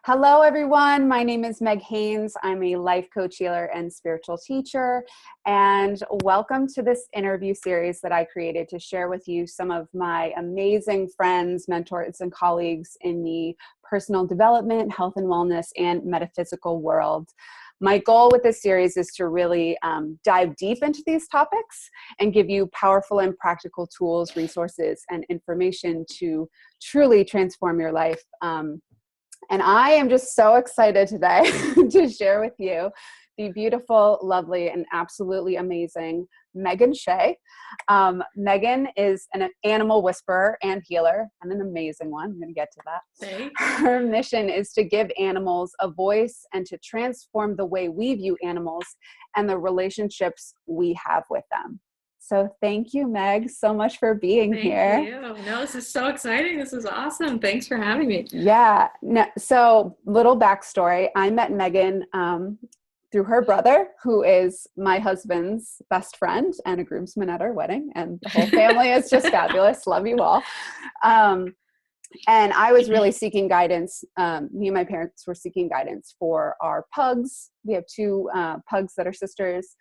Hello, everyone. My name is Meg Haines. I'm a life coach, healer, and spiritual teacher. And welcome to this interview series that I created to share with you some of my amazing friends, mentors, and colleagues in the personal development, health and wellness, and metaphysical world. My goal with this series is to really dive deep into these topics and give you powerful and practical tools, resources, and information to truly transform your life. And I am just so excited today to share with you the beautiful, lovely, and absolutely amazing Meghan Shea. Meghan is an animal whisperer and healer, and an amazing one. I'm going to get to that. Thanks. Her mission is to give animals a voice and to transform the way we view animals and the relationships we have with them. So thank you, Meg, so much for being here. Thank you. No, this is so exciting. This is awesome. Thanks for having me. Yeah. No, so little backstory. I met Meghan through her brother, who is my husband's best friend and a groomsman at our wedding. And the whole family is just fabulous. Love you all. And I was really seeking guidance. Me and my parents were seeking guidance for our pugs. We have two pugs that are sisters.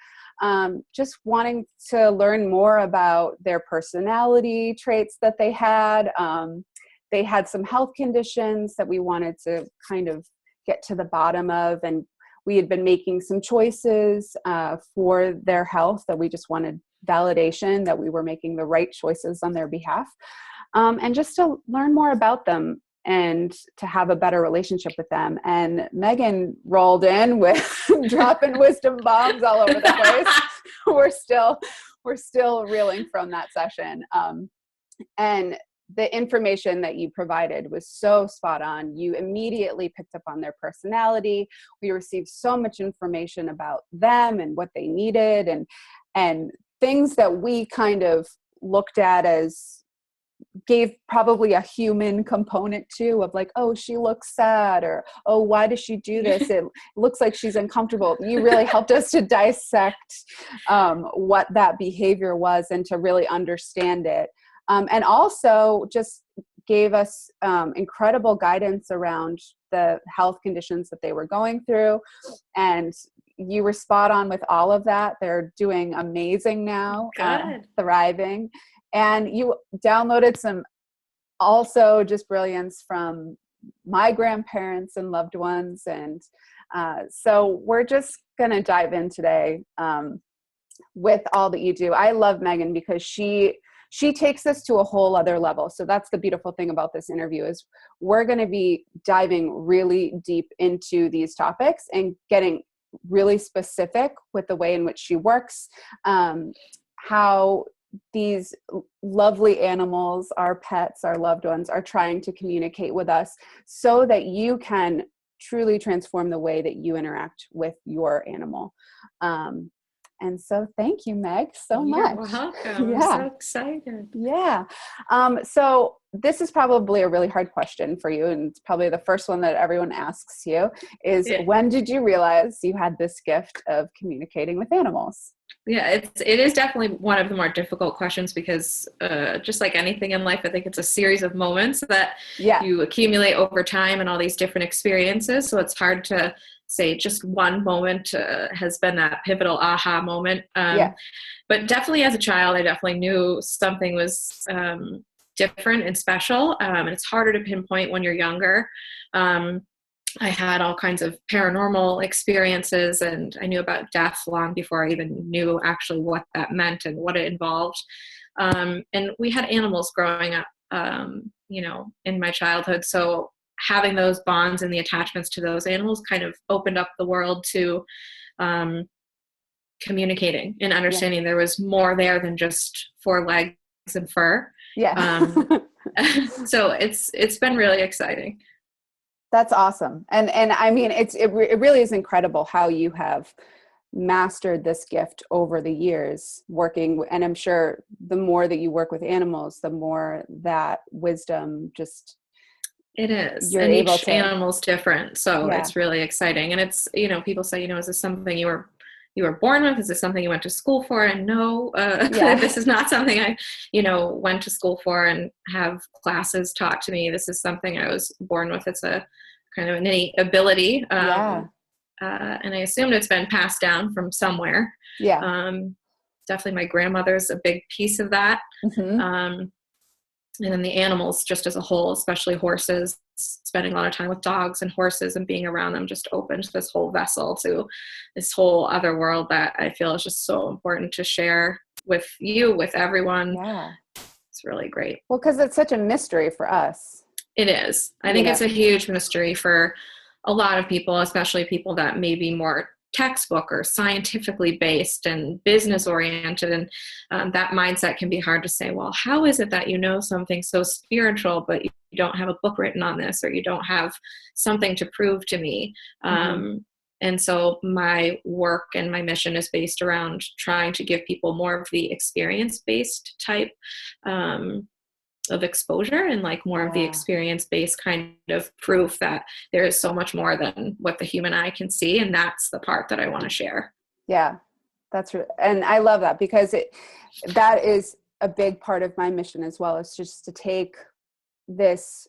Just wanting to learn more about their personality traits that they had. They had some health conditions that we wanted to kind of get to the bottom of, and we had been making some choices for their health that we just wanted validation that we were making the right choices on their behalf, and just to learn more about them and to have a better relationship with them. And Meghan rolled in with dropping wisdom bombs all over the place. We're still reeling from that session. And the information that you provided was so spot on. You immediately picked up on their personality. We received so much information about them and what they needed, and things that we kind of looked at as gave probably a human component too, of like, oh, she looks sad, or, oh, why does she do this? It looks like she's uncomfortable. You really helped us to dissect what that behavior was and to really understand it. And also just gave us incredible guidance around the health conditions that they were going through. And you were spot on with all of that. They're doing amazing now, thriving. And you downloaded some also just brilliance from my grandparents and loved ones. And so we're just going to dive in today with all that you do. I love Meghan because she takes us to a whole other level. So that's the beautiful thing about this interview is we're going to be diving really deep into these topics and getting really specific with the way in which she works, how these lovely animals, our pets, our loved ones, are trying to communicate with us so that you can truly transform the way that you interact with your animal. And so thank you, Meg, so much. You're welcome. Yeah. I'm so excited. Yeah. So this is probably a really hard question for you, and it's probably the first one that everyone asks you is, when did you realize you had this gift of communicating with animals? Yeah, it is definitely one of the more difficult questions because just like anything in life, I think it's a series of moments that you accumulate over time and all these different experiences. So it's hard to say just one moment has been that pivotal aha moment. But definitely as a child, I definitely knew something was different and special. And it's harder to pinpoint when you're younger. I had all kinds of paranormal experiences, and I knew about death long before I even knew actually what that meant and what it involved. And we had animals growing up, in my childhood. So having those bonds and the attachments to those animals kind of opened up the world to communicating and understanding there was more there than just 4 legs and fur. So it's been really exciting. That's awesome. And I mean, it really is incredible how you have mastered this gift over the years working. And I'm sure the more that you work with animals, the more that wisdom just. It is. And each animal's different. So it's really exciting. And it's, people say, is this something you were born with? Is this something you went to school for? And no, this is not something I, went to school for and have classes taught to me. This is something I was born with. It's a kind of an innate ability. Yeah. And I assumed it's been passed down from somewhere. Yeah. Definitely my grandmother's a big piece of that. Mm-hmm. And then the animals just as a whole, especially horses, spending a lot of time with dogs and horses and being around them just opened this whole vessel to this whole other world that I feel is just so important to share with you, with everyone. Yeah. It's really great. Well, because it's such a mystery for us. It is. I think it's a huge mystery for a lot of people, especially people that may be more textbook or scientifically based and business oriented. And that mindset can be hard to say, well, how is it that you know something so spiritual, but you don't have a book written on this, or you don't have something to prove to me? And so my work and my mission is based around trying to give people more of the experience-based type of exposure, and like more of the experience-based kind of proof that there is so much more than what the human eye can see. And that's the part that I want to share. Yeah, that's and I love that, because that is a big part of my mission as well. It's just to take this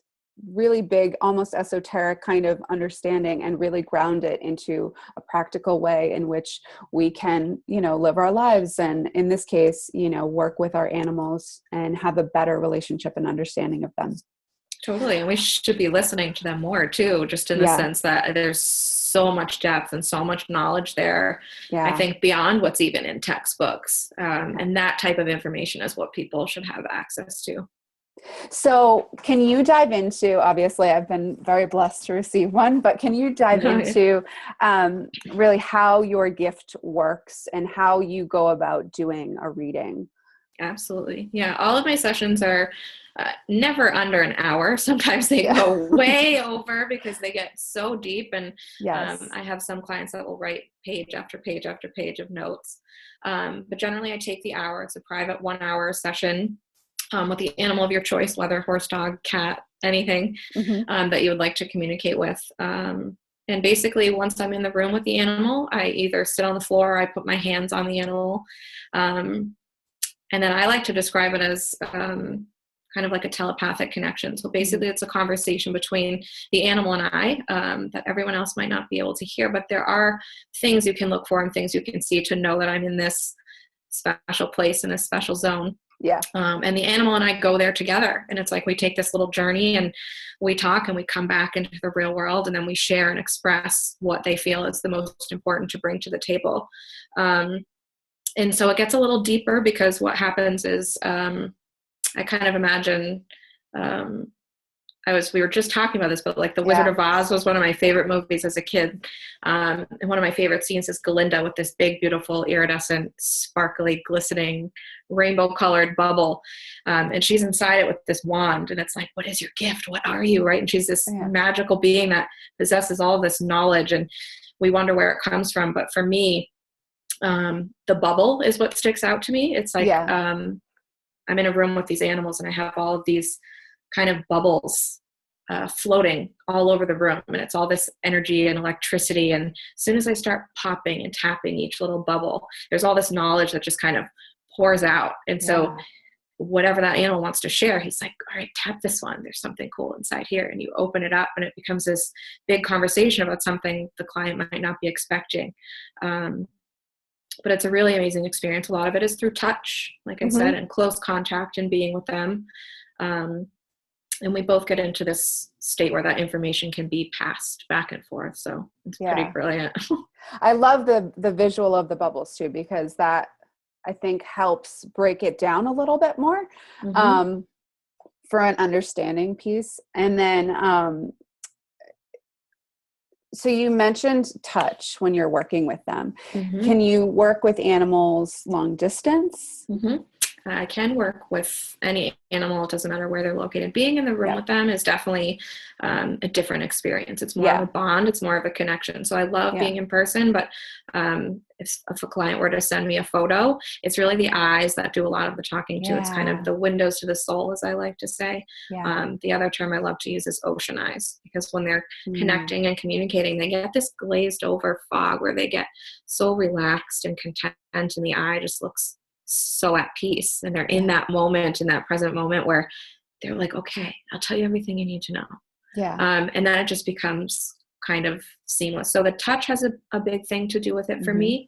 really big, almost esoteric kind of understanding and really ground it into a practical way in which we can, live our lives. And in this case, work with our animals and have a better relationship and understanding of them. Totally. And we should be listening to them more too, just in the sense that there's so much depth and so much knowledge there. I think beyond what's even in textbooks. And that type of information is what people should have access to. So can you dive into, obviously I've been very blessed to receive one, but can you dive into really how your gift works and how you go about doing a reading? Absolutely. Yeah. All of my sessions are never under an hour. Sometimes they go way over because they get so deep. And I have some clients that will write page after page after page of notes. But generally I take the hour. It's a private 1 hour session. With the animal of your choice, whether horse, dog, cat, anything that you would like to communicate with. And basically, once I'm in the room with the animal, I either sit on the floor or I put my hands on the animal. And then I like to describe it as kind of like a telepathic connection. So basically, it's a conversation between the animal and I that everyone else might not be able to hear. But there are things you can look for and things you can see to know that I'm in this special place, in this special zone. Yeah. And the animal and I go there together, and it's like we take this little journey and we talk and we come back into the real world, and then we share and express what they feel is the most important to bring to the table. And so it gets a little deeper, because what happens is I kind of imagine we were just talking about this, but like The Wizard of Oz was one of my favorite movies as a kid. And one of my favorite scenes is Glinda with this big, beautiful, iridescent, sparkly, glistening, rainbow colored bubble. And she's inside it with this wand, and it's like, what is your gift? What are you? Right. And she's this magical being that possesses all this knowledge, and we wonder where it comes from. But for me, the bubble is what sticks out to me. It's like, I'm in a room with these animals, and I have all of these kind of bubbles floating all over the room, and it's all this energy and electricity. And as soon as I start popping and tapping each little bubble, there's all this knowledge that just kind of pours out. And so whatever that animal wants to share, he's like, all right, tap this one, there's something cool inside here. And you open it up, and it becomes this big conversation about something the client might not be expecting. But it's a really amazing experience. A lot of it is through touch, like I said, and close contact and being with them. And we both get into this state where that information can be passed back and forth. So it's pretty brilliant. I love the visual of the bubbles too, because that I think helps break it down a little bit more for an understanding piece. And then, so you mentioned touch when you're working with them. Can you work with animals long distance? I can work with any animal. It doesn't matter where they're located. Being in the room with them is definitely a different experience. It's more of a bond. It's more of a connection. So I love being in person, but if a client were to send me a photo, it's really the eyes that do a lot of the talking too. It's kind of the windows to the soul, as I like to say. The other term I love to use is ocean eyes, because when they're connecting and communicating, they get this glazed over fog where they get so relaxed and content, and the eye just looks so at peace, and they're in that moment, in that present moment where they're like, okay, I'll tell you everything you need to know. Yeah. And then it just becomes kind of seamless. So the touch has a big thing to do with it for me,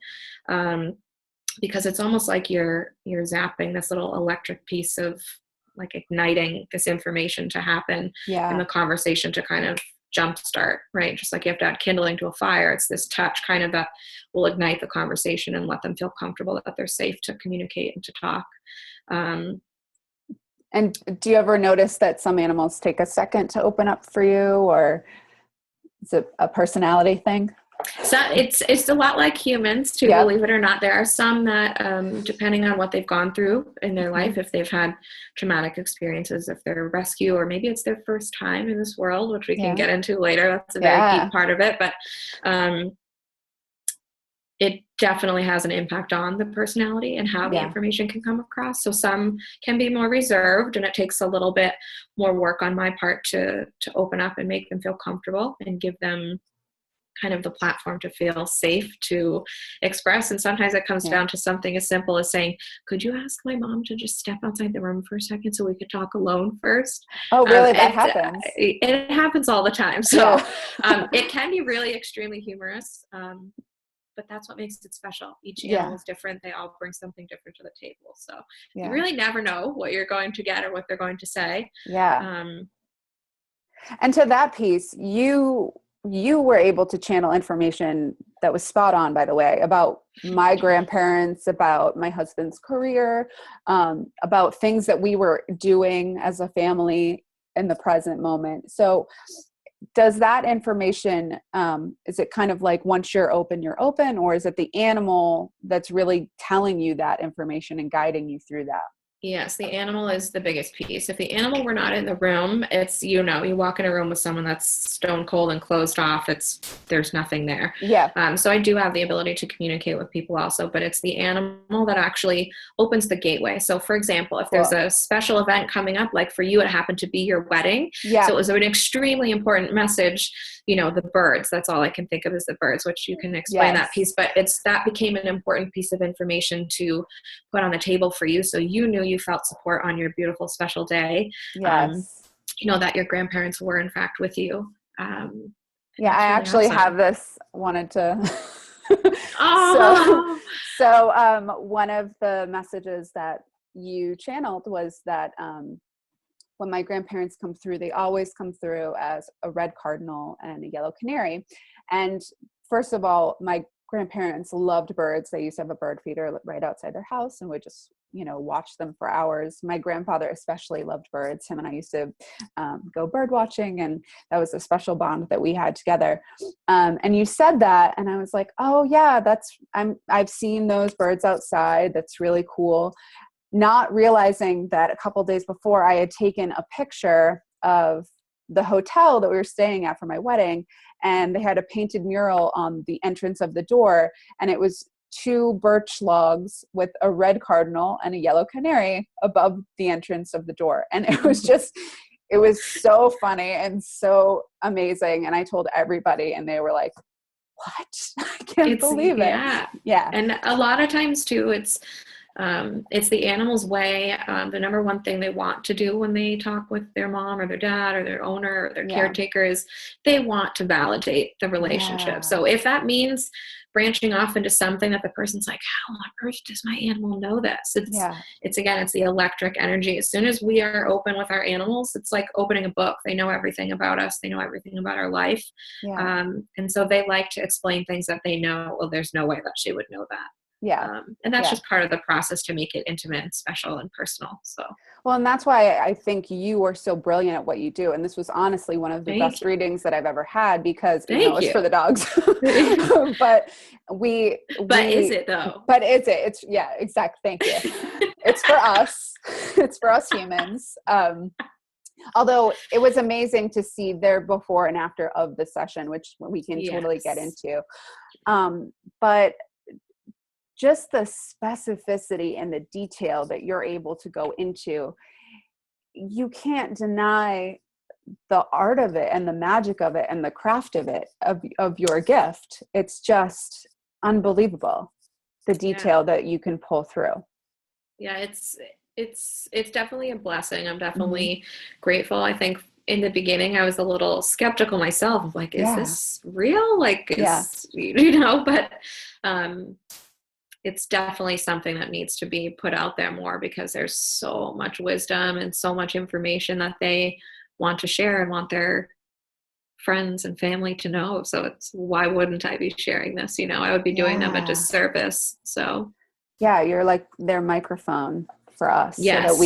because it's almost like you're zapping this little electric piece of like igniting this information to happen in the conversation to kind of jumpstart, right? Just like you have to add kindling to a fire, it's this touch kind of that will ignite the conversation and let them feel comfortable that they're safe to communicate and to talk. And do you ever notice that some animals take a second to open up for you, or is it a personality thing? So it's a lot like humans too, believe it or not. There are some that, depending on what they've gone through in their life, if they've had traumatic experiences, if they're a rescue, or maybe it's their first time in this world, which we can get into later. That's a very deep part of it. But it definitely has an impact on the personality and how the information can come across. So some can be more reserved, and it takes a little bit more work on my part to open up and make them feel comfortable and give them kind of the platform to feel safe to express. And sometimes it comes down to something as simple as saying, could you ask my mom to just step outside the room for a second so we could talk alone first? Oh, really? That happens? It happens all the time. So it can be really extremely humorous. But that's what makes it special. Each animal is different. They all bring something different to the table. So you really never know what you're going to get or what they're going to say. Yeah. And to that piece, you were able to channel information that was spot on, by the way, about my grandparents, about my husband's career, about things that we were doing as a family in the present moment. So does that information, is it kind of like once you're open, or is it the animal that's really telling you that information and guiding you through that? Yes, the animal is the biggest piece. If the animal were not in the room, it's, you walk in a room with someone that's stone cold and closed off. There's nothing there. Yeah. So I do have the ability to communicate with people also, but it's the animal that actually opens the gateway. So for example, if there's a special event coming up, like for you, it happened to be your wedding. So it was an extremely important message, the birds, that's all I can think of is the birds, which you can explain that piece, but that became an important piece of information to put on the table for you. So you knew you felt support on your beautiful special day. That your grandparents were in fact with you. I actually have this, wanted to. So one of the messages that you channeled was that when my grandparents come through, they always come through as a red cardinal and a yellow canary. And first of all, my grandparents loved birds. They used to have a bird feeder right outside their house and would just, watch them for hours. My grandfather especially loved birds. Him and I used to go bird watching, and that was a special bond that we had together. And you said that, and I was like, oh yeah, I've seen those birds outside. That's really cool. Not realizing that a couple days before I had taken a picture of the hotel that we were staying at for my wedding, and they had a painted mural on the entrance of the door, and it was 2 birch logs with a red cardinal and a yellow canary above the entrance of the door. And it was it was so funny and so amazing. And I told everybody, and they were like, what? I can't believe it. Yeah. And a lot of times too, it's the animal's way. The number one thing they want to do when they talk with their mom or their dad or their owner or their caretaker is they want to validate the relationship. So if that means branching off into something that the person's like, how on earth does my animal know this? It's the electric energy. As soon as we are open with our animals, it's like opening a book. They know everything about us. They know everything about our life. And so they like to explain things that they know. Well, there's no way that she would know that. And that's just part of the process to make it intimate and special and personal. So, well, and that's why I think you are so brilliant at what you do. And this was honestly one of the best readings that I've ever had, because it's for the dogs, but is it though? But is it? It's exactly. Thank you. It's for us. It's for us humans. Although it was amazing to see their before and after of the session, which we can totally get into. But just the specificity and the detail that you're able to go into, you can't deny the art of it and the magic of it and the craft of it, of your gift. It's just unbelievable, the detail that you can pull through. Yeah, it's definitely a blessing. I'm definitely grateful. I think in the beginning, I was a little skeptical myself, like, is Yeah. this real? Like, Yeah. but it's definitely something that needs to be put out there more, because there's so much wisdom and so much information that they want to share and want their friends and family to know. So it's, why wouldn't I be sharing this? I would be doing them a Yeah. disservice. So Yeah, you're like their microphone for us so that yes.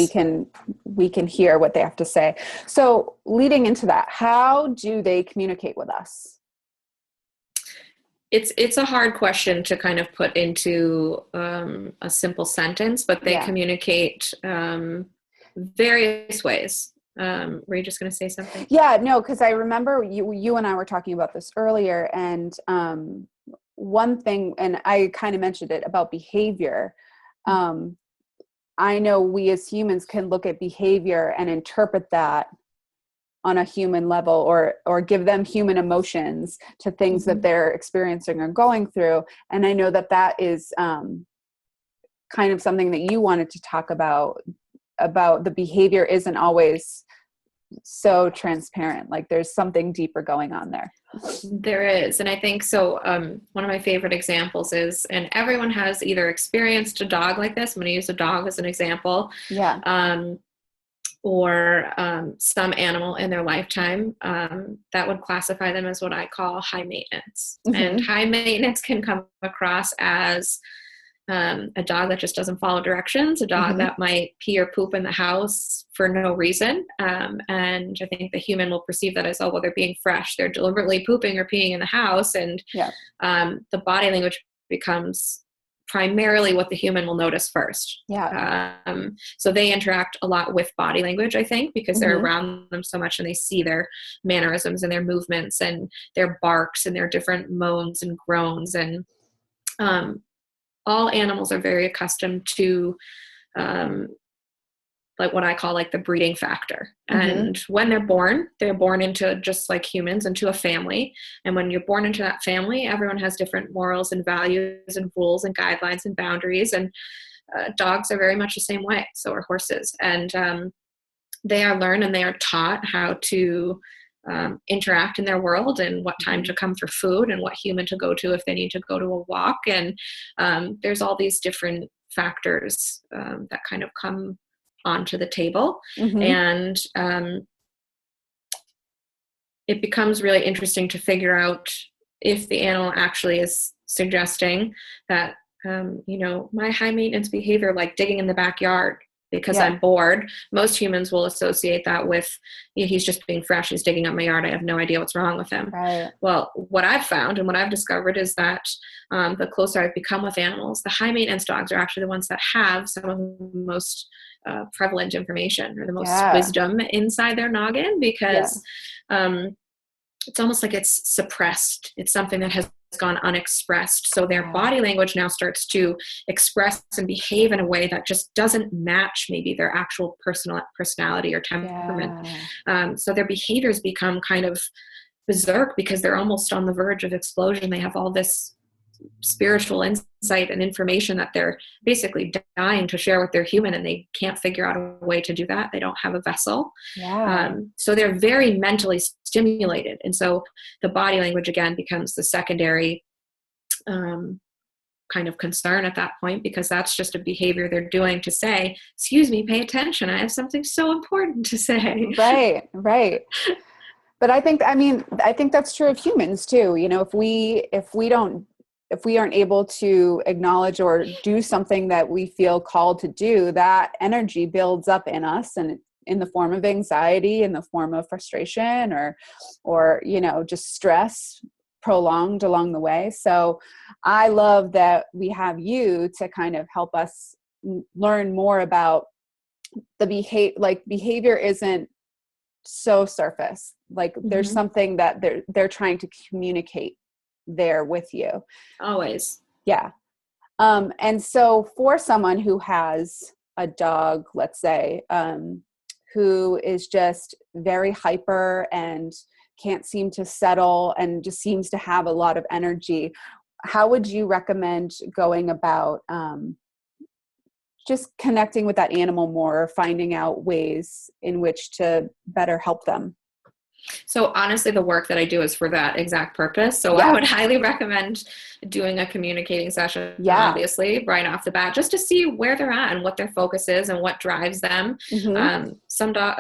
we can hear what they have to say. So leading into that, how do they communicate with us? It's a hard question to kind of put into a simple sentence, but they communicate various ways. Were you just going to say something? Yeah, no, because I remember you and I were talking about this earlier, and one thing, and I kind of mentioned it about behavior. I know we as humans can look at behavior and interpret that on a human level, or give them human emotions to things that they're experiencing or going through. And I know that is kind of something that you wanted to talk about the behavior isn't always so transparent. Like there's something deeper going on there. There is. And I think so. One of my favorite examples is, and everyone has either experienced a dog like this. I'm going to use a dog as an example. Yeah. Or some animal in their lifetime that would classify them as what I call high maintenance. And high maintenance can come across as a dog that just doesn't follow directions, a dog that might pee or poop in the house for no reason. And I think the human will perceive that as, oh, well, they're being fresh. They're deliberately pooping or peeing in the house. And the body language becomes primarily what the human will notice first. So they interact a lot with body language, I think, because they're around them so much and they see their mannerisms and their movements and their barks and their different moans and groans. And all animals are very accustomed to like what I call like the breeding factor. And when they're born into, just like humans, into a family. And when you're born into that family, everyone has different morals and values and rules and guidelines and boundaries. And dogs are very much the same way. So are horses. And they are learned and they are taught how to interact in their world, and what time to come for food, and what human to go to if they need to go to a walk. And there's all these different factors that kind of come onto the table. And it becomes really interesting to figure out if the animal actually is suggesting that, my high maintenance behavior, like digging in the backyard because I'm bored. Most humans will associate that with, he's just being fresh, he's digging up my yard, I have no idea what's wrong with him. Right. Well, what I've found and what I've discovered is that the closer I've become with animals, the high maintenance dogs are actually the ones that have some of the most prevalent information, or the most wisdom inside their noggin, because it's almost like it's suppressed. It's something that has gone unexpressed. So their body language now starts to express and behave in a way that just doesn't match maybe their actual personality or temperament. So their behaviors become kind of berserk, because they're almost on the verge of explosion. They have all this spiritual insight and information that they're basically dying to share with their human, and they can't figure out a way to do that. They don't have a vessel. So they're very mentally stimulated. And so the body language again becomes the secondary kind of concern at that point, because that's just a behavior they're doing to say, excuse me, pay attention, I have something so important to say. Right. But I think that's true of humans too. If we aren't able to acknowledge or do something that we feel called to do, that energy builds up in us, and in the form of anxiety, in the form of frustration, or just stress prolonged along the way. So I love that we have you to kind of help us learn more about the behavior isn't so surface. Like there's something that they're trying to communicate there with you. Always. Yeah. And so for someone who has a dog, let's say, who is just very hyper and can't seem to settle and just seems to have a lot of energy, how would you recommend going about just connecting with that animal more, or finding out ways in which to better help them? So honestly, the work that I do is for that exact purpose. So Yeah. I would highly recommend doing a communicating session, Yeah. obviously, right off the bat, just to see where they're at and what their focus is and what drives them. Mm-hmm.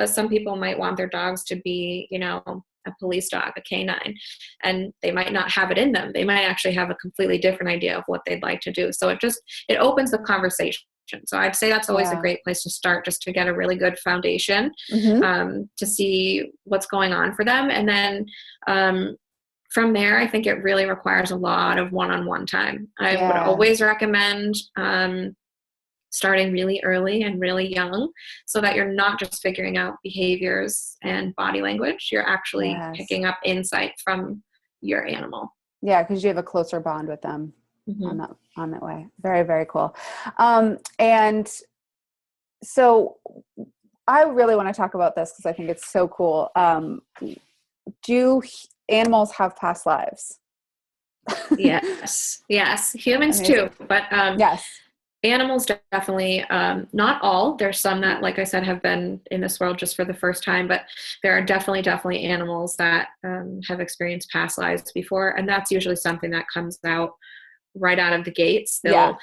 Some people might want their dogs to be, you know, a police dog, a canine, and they might not have it in them. They might actually have a completely different idea of what they'd like to do. So it opens the conversation. So I'd say that's always a great place to start, just to get a really good foundation, to see what's going on for them. And then from there, I think it really requires a lot of one-on-one time. I would always recommend starting really early and really young, so that you're not just figuring out behaviors and body language. You're actually picking up insight from your animal. Yeah, because you have a closer bond with them. On that way. Very, very cool. And so I really want to talk about this because I think it's so cool. Do animals have past lives? Yes. Humans too, but yes. Animals definitely, not all. There's some that, like I said, have been in this world just for the first time, but there are definitely animals that have experienced past lives before, and that's usually something that comes out right out of the gates. They'll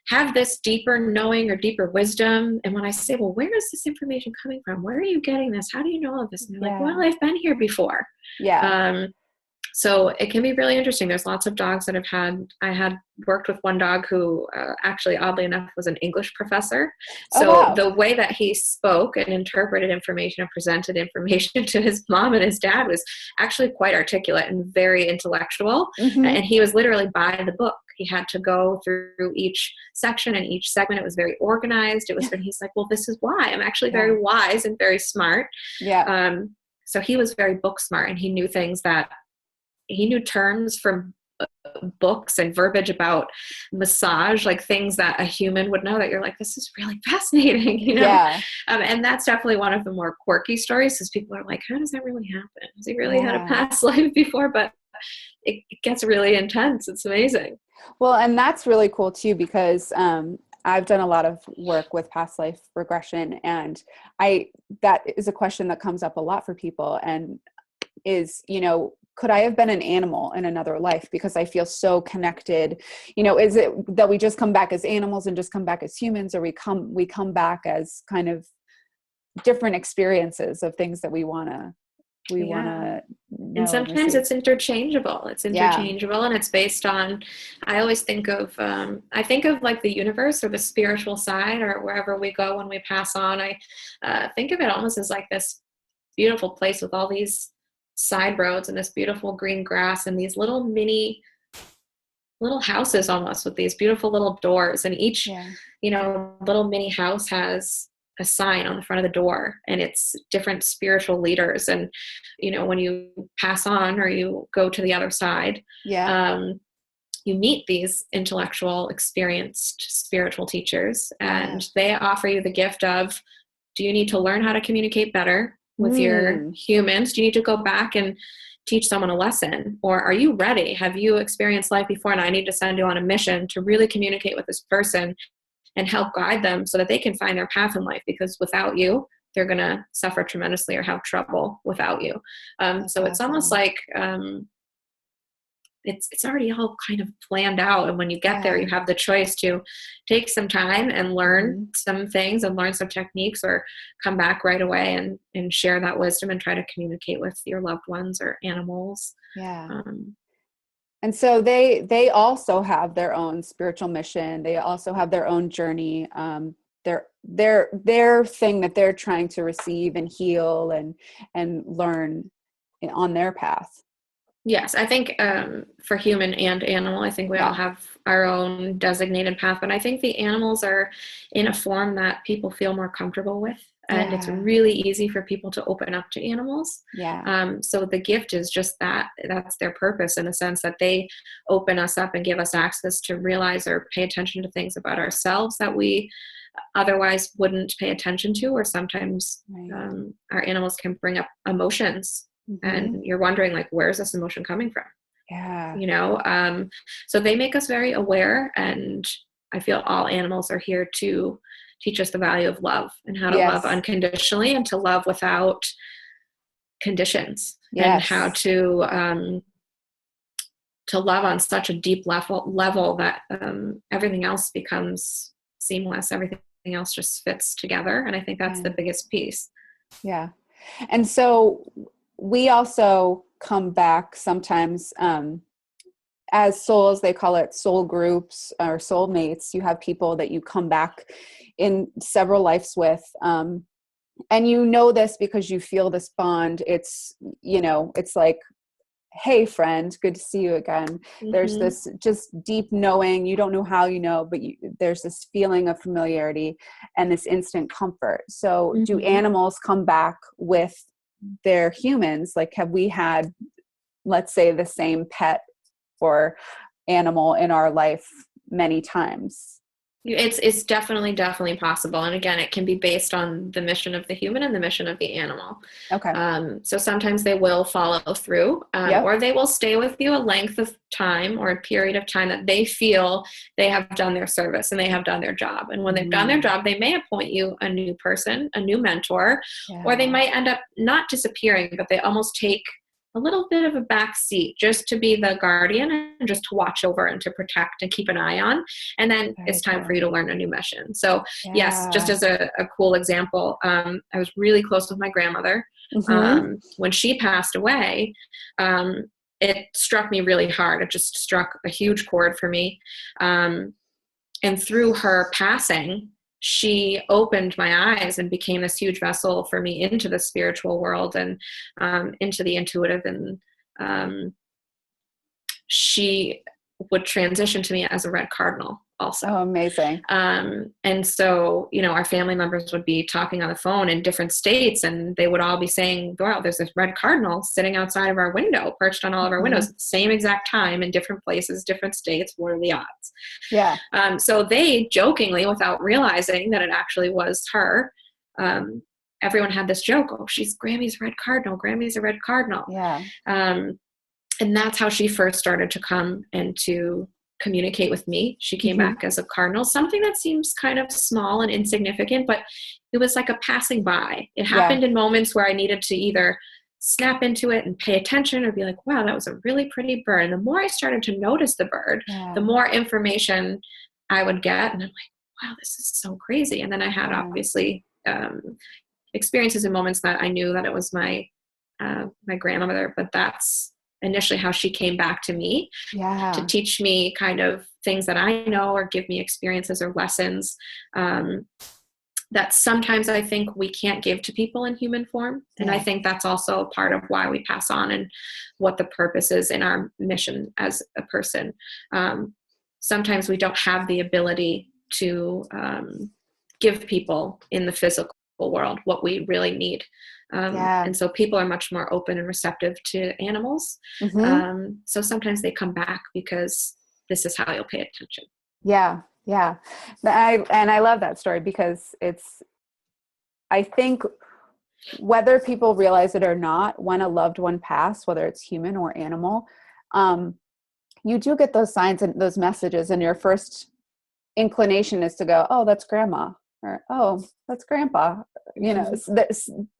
have this deeper knowing or deeper wisdom. And when I say, well, where is this information coming from? Where are you getting this? How do you know all of this? And they're like, well, I've been here before. So it can be really interesting. There's lots of dogs that I had worked with one dog who actually, oddly enough, was an English professor. So the way that he spoke and interpreted information and presented information to his mom and his dad was actually quite articulate and very intellectual. And he was literally by the book. He had to go through each section and each segment. It was very organized. He's like, well, this is why I'm actually very wise and very smart. So he was very book smart, and he knew things that he knew terms from books and verbiage about massage, like things that a human would know, that you're like, this is really fascinating, you know? And that's definitely one of the more quirky stories, because people are like, how does that really happen? Has he really had a past life before? But it gets really intense. It's amazing. Well, and that's really cool too, because I've done a lot of work with past life regression, and that is a question that comes up a lot for people, and is, you know, could I have been an animal in another life? Because I feel so connected. You know, is it that we just come back as animals and just come back as humans, or we come back as kind of different experiences of things that we want to know? And sometimes it's interchangeable. And it's based on, I always think of like the universe or the spiritual side, or wherever we go when we pass on. I think of it almost as like this beautiful place with all these side roads and this beautiful green grass and these little houses, almost, with these beautiful little doors, and each you know, little mini house has a sign on the front of the door, and it's different spiritual leaders. And you know, when you pass on or you go to the other side, you meet these intellectual, experienced spiritual teachers, and they offer you the gift of, do you need to learn how to communicate better with your humans? Do you need to go back and teach someone a lesson? Or are you ready? Have you experienced life before, and I need to send you on a mission to really communicate with this person and help guide them so that they can find their path in life? Because without you, they're going to suffer tremendously or have trouble without you. So it's almost like it's already all kind of planned out. And when you get there, you have the choice to take some time and learn some things and learn some techniques, or come back right away and share that wisdom and try to communicate with your loved ones or animals. And so they also have their own spiritual mission. They also have their own journey, their thing that they're trying to receive and heal and learn on their path. Yes, I think for human and animal, I think we all have our own designated path, but I think the animals are in a form that people feel more comfortable with, and it's really easy for people to open up to animals. So the gift is just that's their purpose, in the sense that they open us up and give us access to realize or pay attention to things about ourselves that we otherwise wouldn't pay attention to, or sometimes our animals can bring up emotions. And you're wondering, like, where's this emotion coming from? You know, so they make us very aware, and I feel all animals are here to teach us the value of love and how to love unconditionally, and to love without conditions and Yes. how to love on such a deep level that everything else becomes seamless. Everything else just fits together. And I think that's the biggest piece. Yeah. And so we also come back sometimes as souls, they call it soul groups or soul mates. You have people that you come back in several lives with. And you know this because you feel this bond. It's, it's like, hey friend, good to see you again. Mm-hmm. There's this just deep knowing. You don't know how you know, but there's this feeling of familiarity and this instant comfort. So do animals come back with their humans? Like, have we had, let's say, the same pet or animal in our life many times? It's definitely possible. And again, it can be based on the mission of the human and the mission of the animal. Okay. So sometimes they will follow through, or they will stay with you a length of time or a period of time that they feel they have done their service and they have done their job. And when they've done their job, they may appoint you a new person, a new mentor, or they might end up not disappearing, but they almost take a little bit of a back seat just to be the guardian and just to watch over and to protect and keep an eye on. And then it's time for you to learn a new mission. So yes, just as a cool example, I was really close with my grandmother. When she passed away, it struck me really hard. It just struck a huge chord for me. And through her passing, she opened my eyes and became this huge vessel for me into the spiritual world and into the intuitive. And she would transition to me as a red cardinal also. Oh, amazing. And so, our family members would be talking on the phone in different states, and they would all be saying, wow, there's this red cardinal sitting outside of our window, perched on all of our windows at the same exact time in different places, different states. What are the odds? Yeah. So they jokingly, without realizing that it actually was her, everyone had this joke, oh, she's Grammy's red cardinal. Grammy's a red cardinal. Yeah. And that's how she first started to come and to communicate with me. She came back as a cardinal, something that seems kind of small and insignificant, but it was like a passing by. It happened in moments where I needed to either snap into it and pay attention or be like, wow, that was a really pretty bird. And the more I started to notice the bird, the more information I would get. And I'm like, wow, this is so crazy. And then I had obviously experiences and moments that I knew that it was my grandmother, but that's initially how she came back to me to teach me kind of things that I know or give me experiences or lessons that sometimes I think we can't give to people in human form. And I think that's also part of why we pass on and what the purpose is in our mission as a person. Sometimes we don't have the ability to give people in the physical world what we really need. And so people are much more open and receptive to animals. So sometimes they come back because this is how you'll pay attention. Yeah. Yeah. I love that story because I think whether people realize it or not, when a loved one passed, whether it's human or animal, you do get those signs and those messages, and your first inclination is to go, oh, that's grandma, or, oh, that's grandpa,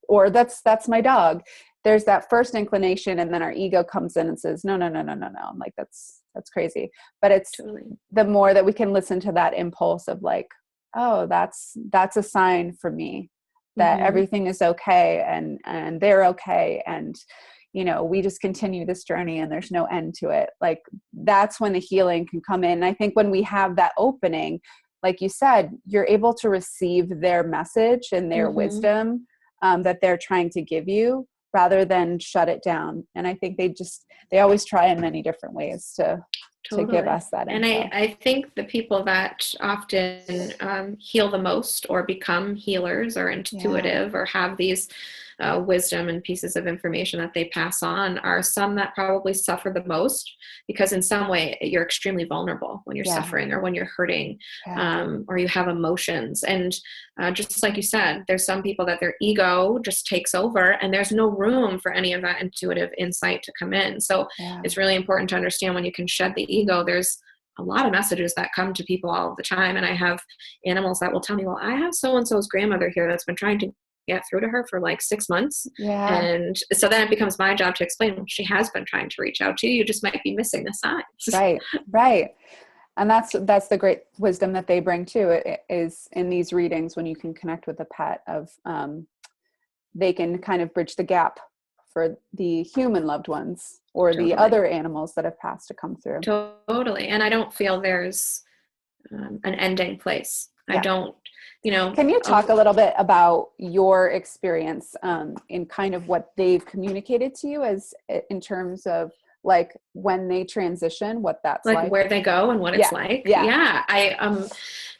or that's my dog. There's that first inclination, and then our ego comes in and says, no. I'm like, that's crazy. But it's the more that we can listen to that impulse of like, oh, that's a sign for me that everything is okay and they're okay. And, we just continue this journey and there's no end to it. Like, that's when the healing can come in. And I think when we have that opening, like you said, you're able to receive their message and their wisdom that they're trying to give you rather than shut it down. And I think they always try in many different ways to give us that info. And I think the people that often heal the most or become healers or intuitive or have these wisdom and pieces of information that they pass on are some that probably suffer the most, because in some way you're extremely vulnerable when you're suffering or when you're hurting or you have emotions. And just like you said, there's some people that their ego just takes over and there's no room for any of that intuitive insight to come in. So it's really important to understand when you can shed the ego, there's a lot of messages that come to people all of the time. And I have animals that will tell me, well, I have so-and-so's grandmother here that's been trying to get through to her for like 6 months. Yeah. And so then it becomes my job to explain, well, she has been trying to reach out to you. You just might be missing the signs. Right. Right. And that's the great wisdom that they bring too. It is in these readings when you can connect with the pet of, they can kind of bridge the gap for the human loved ones or Totally. the other animals that have passed to come through. Totally. And I don't feel there's an ending place. Yeah. I don't, Can you talk a little bit about your experience in kind of what they've communicated to you as in terms of like when they transition, what that's like? Where they go and what it's like? Yeah.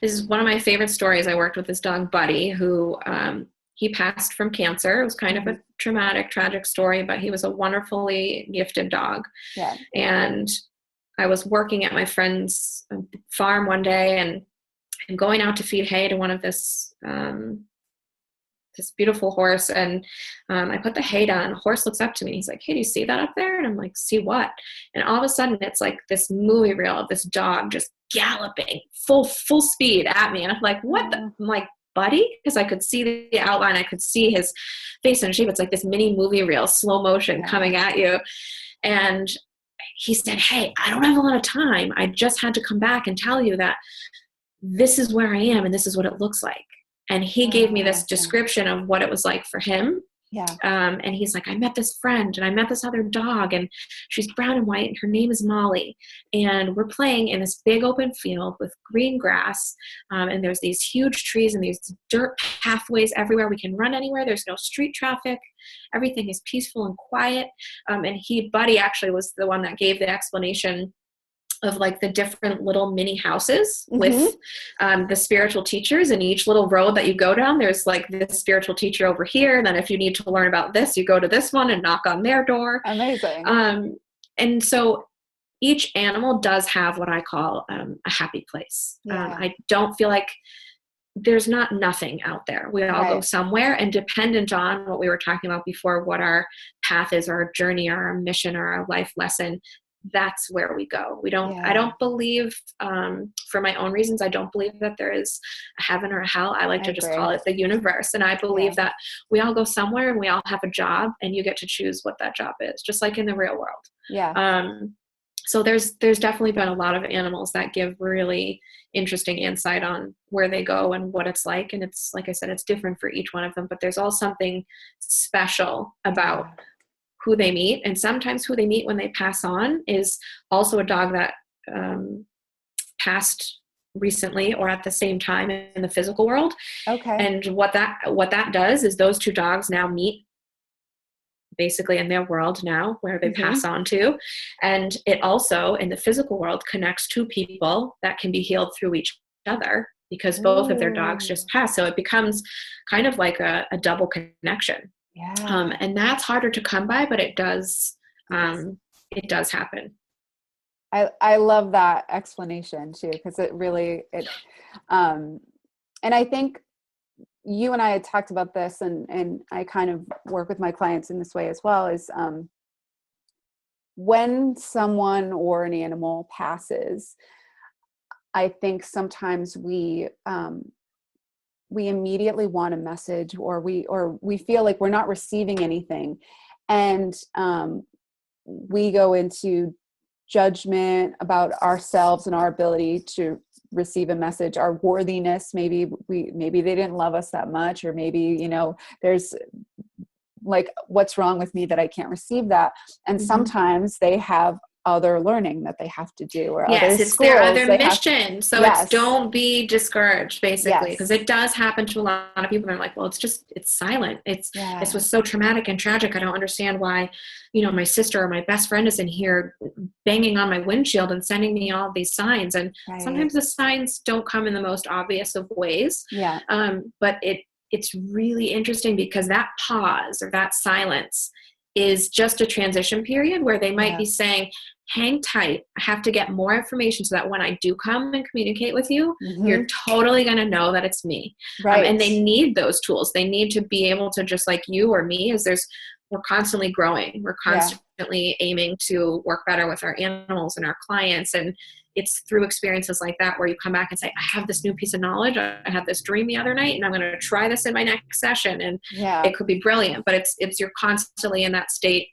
This is one of my favorite stories. I worked with this dog, Buddy, who, he passed from cancer. It was kind of a traumatic, tragic story, but he was a wonderfully gifted dog. Yeah. And I was working at my friend's farm one day and going out to feed hay to one of this beautiful horse. And I put the hay down and the horse looks up to me. He's like, hey, do you see that up there? And I'm like, see what? And all of a sudden it's like this movie reel of this dog just galloping full speed at me. And I'm like, what the? I'm like, Buddy, because I could see the outline, I could see his face and shape. It's like this mini movie reel, slow motion coming at you. And he said, hey, I don't have a lot of time. I just had to come back and tell you that this is where I am and this is what it looks like. And he gave me this description of what it was like for him. Yeah. And he's like, I met this friend and I met this other dog and she's brown and white and her name is Molly. And we're playing in this big open field with green grass. And there's these huge trees and these dirt pathways everywhere. We can run anywhere. There's no street traffic. Everything is peaceful and quiet. And Buddy actually was the one that gave the explanation of like the different little mini houses with the spiritual teachers, and each little road that you go down, there's like this spiritual teacher over here. And then if you need to learn about this, you go to this one and knock on their door. Amazing. And so each animal does have what I call a happy place. I don't feel like there's nothing out there. We all go somewhere, and dependent on what we were talking about before, what our path is, or our journey, or our mission, or our life lesson, that's where we go. I don't believe, for my own reasons, I don't believe that there is a heaven or a hell. I like to just call it the universe. And I believe that we all go somewhere and we all have a job, and you get to choose what that job is, just like in the real world. Yeah. So there's definitely been a lot of animals that give really interesting insight on where they go and what it's like. And it's, like I said, it's different for each one of them, but there's all something special about who they meet. And sometimes who they meet when they pass on is also a dog that passed recently or at the same time in the physical world. Okay. And what that does is those two dogs now meet basically in their world now where they pass on to. And it also in the physical world connects two people that can be healed through each other because both of their dogs just passed. So it becomes kind of like a double connection. Yeah. And that's harder to come by, but it does happen. I love that explanation too, because and I think you and I had talked about this, and I kind of work with my clients in this way as well, is when someone or an animal passes, I think sometimes we immediately want a message, or we feel like we're not receiving anything. And we go into judgment about ourselves and our ability to receive a message, our worthiness. Maybe they didn't love us that much, or maybe, there's like, what's wrong with me that I can't receive that? And sometimes they have other learning that they have to do, or it's their other mission. So it's don't be discouraged, basically, because it does happen to a lot of people. They're like, well, it's silent. This was so traumatic and tragic. I don't understand why, my sister or my best friend is in here banging on my windshield and sending me all these signs. And sometimes the signs don't come in the most obvious of ways. Yeah. But it's really interesting because that pause or that silence is just a transition period where they might be saying, hang tight. I have to get more information so that when I do come and communicate with you, you're totally going to know that it's me. Right. And they need those tools. They need to be able to, just like you or me, we're constantly growing. We're constantly aiming to work better with our animals and our clients. And it's through experiences like that where you come back and say, I have this new piece of knowledge. I had this dream the other night and I'm going to try this in my next session. And it could be brilliant, but it's you're constantly in that state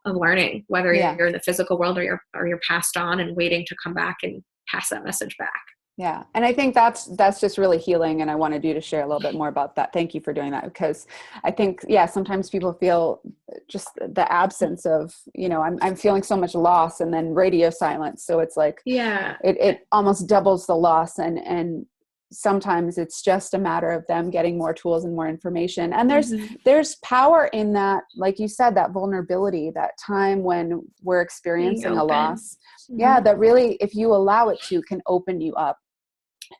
of learning, whether you're in the physical world or you're passed on and waiting to come back and pass that message back. Yeah. And I think that's just really healing. And I wanted you to share a little bit more about that. Thank you for doing that, because I think, sometimes people feel just the absence of, I'm feeling so much loss, and then radio silence. So it's like, it almost doubles the loss. And sometimes it's just a matter of them getting more tools and more information. And there's power in that, like you said, that vulnerability, that time when we're experiencing a loss. Yeah. That really, if you allow it to, can open you up.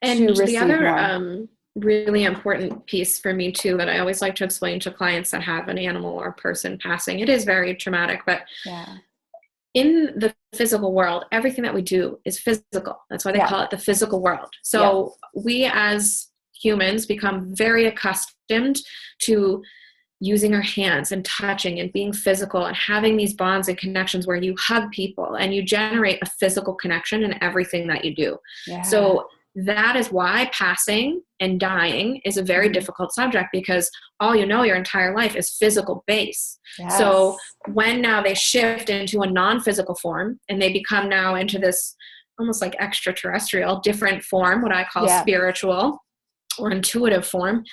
And the other really important piece for me too, that I always like to explain to clients that have an animal or person passing, it is very traumatic, but in the physical world, everything that we do is physical. That's why they call it the physical world. So we as humans become very accustomed to using our hands and touching and being physical and having these bonds and connections where you hug people and you generate a physical connection in everything that you do. So that is why passing and dying is a very difficult subject, because all your entire life is physical base. So when now they shift into a non-physical form and they become now into this almost like extraterrestrial, different form, what I call spiritual or intuitive form,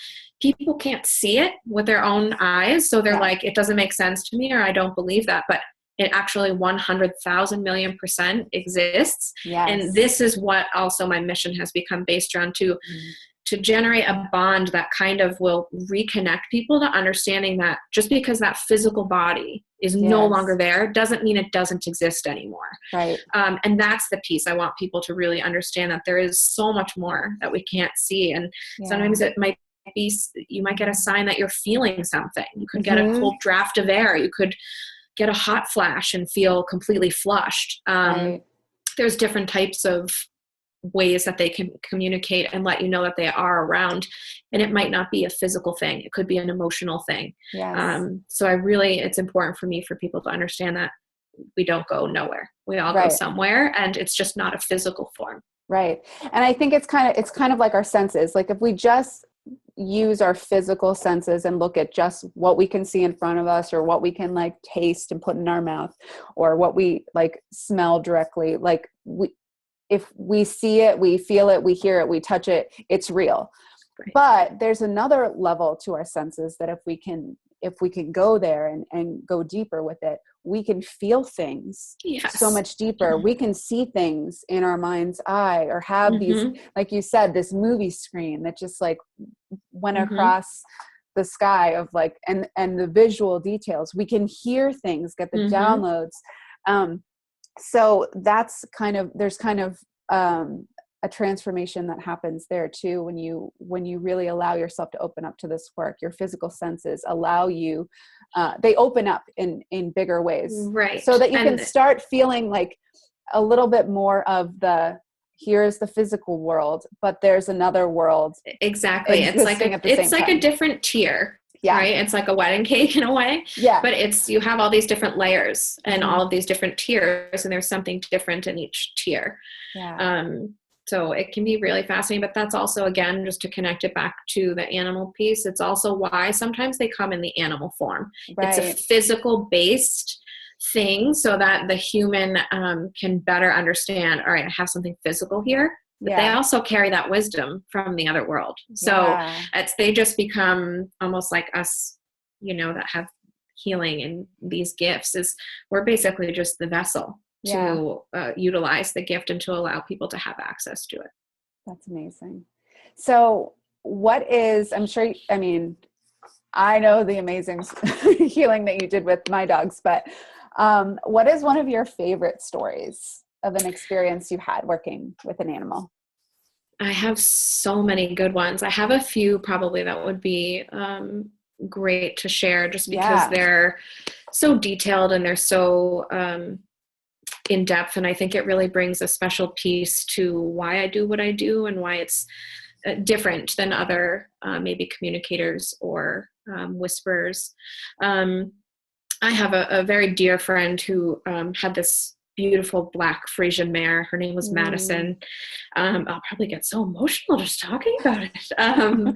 people can't see it with their own eyes. So they're like, it doesn't make sense to me, or I don't believe that. But it actually 100,000 million % exists. And this is what also my mission has become based around, to generate a bond that kind of will reconnect people to understanding that just because that physical body is no longer there doesn't mean it doesn't exist anymore. Right. And that's the piece I want people to really understand, that there is so much more that we can't see. And sometimes it might be, you might get a sign that you're feeling something. You could get a cold draft of air. You could get a hot flash and feel completely flushed. There's different types of ways that they can communicate and let you know that they are around. And it might not be a physical thing. It could be an emotional thing. So it's important for me for people to understand that we don't go nowhere. We all go somewhere, and it's just not a physical form. Right. And I think it's kind of like our senses. Like if we just use our physical senses and look at just what we can see in front of us, or what we can like taste and put in our mouth, or what we like smell directly, like if we see it, we feel it, we hear it, we touch it, it's real. But there's another level to our senses that if we can go there and go deeper with it, we can feel things so much deeper. We can see things in our mind's eye, or have these, like you said, this movie screen that just like went across the sky of like, and the visual details. We can hear things, get the downloads. So that's there's kind of a transformation that happens there too, when you really allow yourself to open up to this work. Your physical senses allow you, they open up in bigger ways, so that you can start feeling like a little bit more of here's the physical world, but there's another world. Exactly. It's like a different tier. Right. It's like a wedding cake in a way. But you have all these different layers and all of these different tiers, and there's something different in each tier. So it can be really fascinating, but that's also, again, just to connect it back to the animal piece. It's also why sometimes they come in the animal form. It's a physical based thing, so that the human can better understand, all right, I have something physical here. But they also carry that wisdom from the other world. So they just become almost like us, that have healing and these gifts. We're basically just the vessel to utilize the gift and to allow people to have access to it. That's amazing. So I know the amazing healing that you did with my dogs, but what is one of your favorite stories of an experience you had working with an animal? I have so many good ones. I have a few probably that would be great to share, just because they're so detailed and they're so in depth. And I think it really brings a special piece to why I do what I do and why it's different than other maybe communicators or whisperers. I have a very dear friend who had this beautiful black Frisian mare. Her name was Madison. I'll probably get so emotional just talking about it.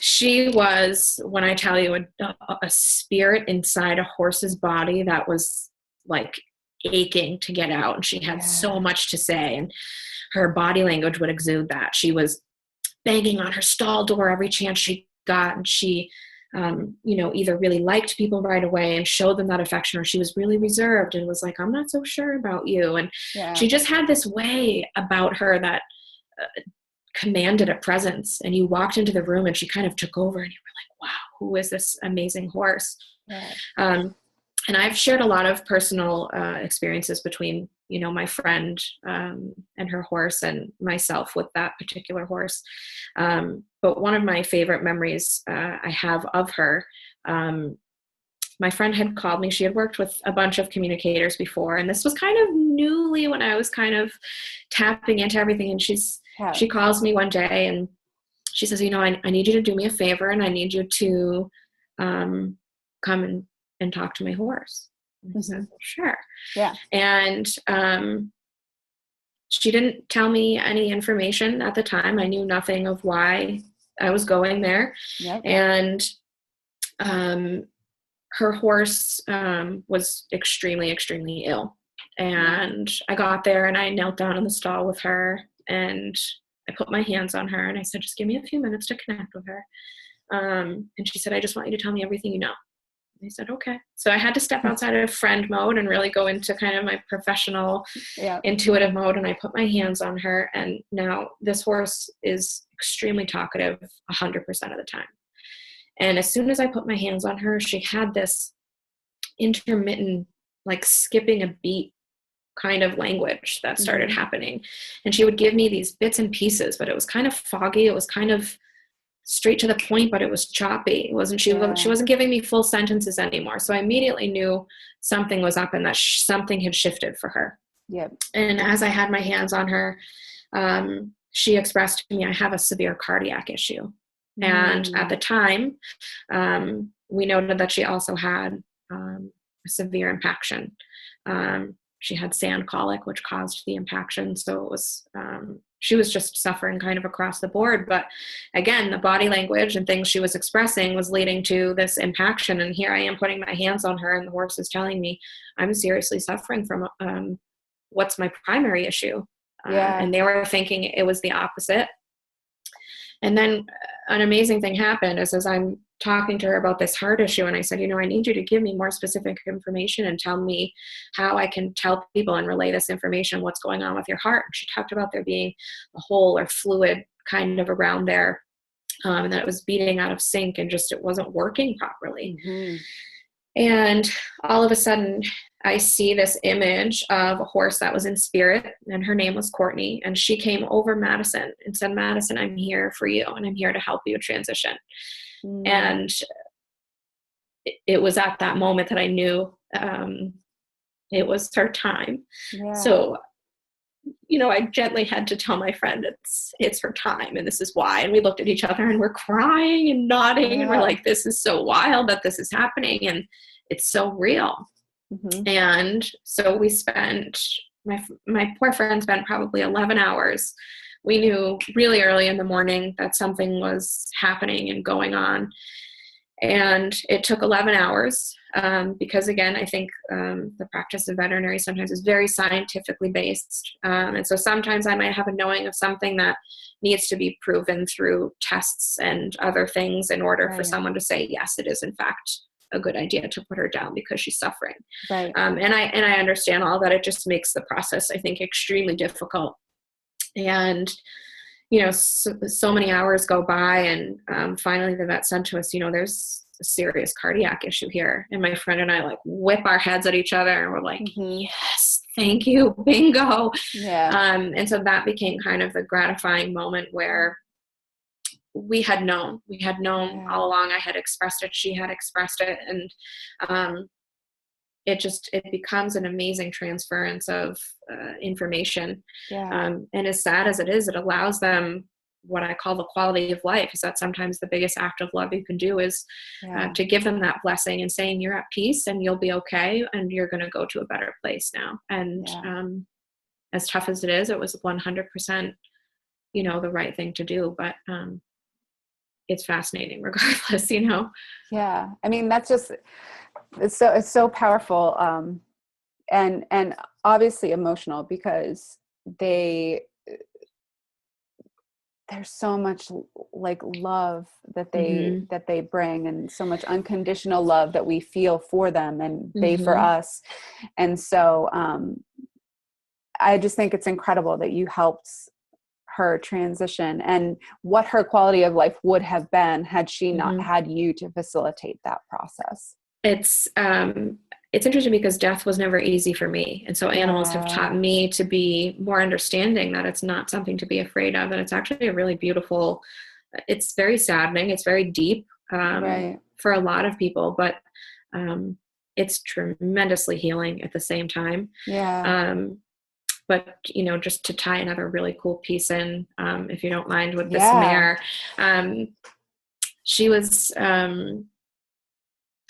She was, when I tell you, a spirit inside a horse's body that was like aching to get out. And she had so much to say, and her body language would exude that. She was banging on her stall door every chance she got. And she, either really liked people right away and showed them that affection, or she was really reserved and was like, I'm not so sure about you. And she just had this way about her that commanded a presence, and you walked into the room and she kind of took over, and you were like, wow, who is this amazing horse? And I've shared a lot of personal experiences between, my friend and her horse and myself with that particular horse. But one of my favorite memories I have of her, my friend had called me. She had worked with a bunch of communicators before, and this was kind of newly when I was kind of tapping into everything. And she calls me one day and she says, I need you to do me a favor, and I need you to come and talk to my horse. And I said, well, sure. Yeah. And she didn't tell me any information at the time. I knew nothing of why I was going there. Yep. And her horse was extremely, extremely ill. And I got there and I knelt down in the stall with her, and I put my hands on her and I said, just give me a few minutes to connect with her. And she said, I just want you to tell me everything you know. And I said, okay. So I had to step outside of friend mode and really go into kind of my professional, intuitive mode. And I put my hands on her. And now this horse is extremely talkative 100% of the time. And as soon as I put my hands on her, she had this intermittent, like skipping a beat kind of language that started happening. And she would give me these bits and pieces, but it was kind of foggy. It was kind of straight to the point, but it was choppy. It wasn't, she wasn't giving me full sentences anymore. So I immediately knew something was up and that something had shifted for her. Yep. And as I had my hands on her, she expressed to me, I have a severe cardiac issue. And at the time, we noted that she also had a severe impaction. She had sand colic, which caused the impaction. So it was, she was just suffering kind of across the board. But again, the body language and things she was expressing was leading to this impaction. And here I am putting my hands on her, and the horse is telling me I'm seriously suffering from what's my primary issue. And they were thinking it was the opposite. And then an amazing thing happened as I'm talking to her about this heart issue. And I said, I need you to give me more specific information and tell me how I can tell people and relay this information, what's going on with your heart. And she talked about there being a hole or fluid kind of around there, and that it was beating out of sync and just, it wasn't working properly. And all of a sudden I see this image of a horse that was in spirit, and her name was Courtney. And she came over Madison and said, Madison, I'm here for you, and I'm here to help you transition. And it was at that moment that I knew it was her time. So, I gently had to tell my friend it's her time, and this is why. And we looked at each other and we're crying and nodding, and we're like, this is so wild that this is happening, and it's so real. And so we spent, my poor friend spent probably 11 hours. We knew really early in the morning that something was happening and going on. And it took 11 hours because, again, I think the practice of veterinary sometimes is very scientifically based. And so sometimes I might have a knowing of something that needs to be proven through tests and other things in order for someone to say, yes, it is in fact a good idea to put her down because she's suffering. And I understand all that. It just makes the process, I think, extremely difficult. And, so many hours go by, and finally the vet said to us, there's a serious cardiac issue here. And my friend and I like whip our heads at each other, and we're like, yes, thank you, bingo. And so that became kind of the gratifying moment where we had known all along. I had expressed it, she had expressed it, and it becomes an amazing transference of information. And as sad as it is, it allows them what I call the quality of life, is that sometimes the biggest act of love you can do is to give them that blessing and saying you're at peace and you'll be okay and you're going to go to a better place now. And as tough as it is, it was 100%, you know, the right thing to do. But it's fascinating regardless, you know? Yeah. I mean, that's just, it's so powerful. And obviously emotional, because there's so much like love that they bring, and so much unconditional love that we feel for them and they for us. And so I just think it's incredible that you helped her transition, and what her quality of life would have been had she not had you to facilitate that process. It's interesting because death was never easy for me. And so animals have taught me to be more understanding, that it's not something to be afraid of. And it's actually a really beautiful, it's very saddening. It's very deep for a lot of people, but it's tremendously healing at the same time. But, you know, just to tie another really cool piece in, if you don't mind, with this mare, she was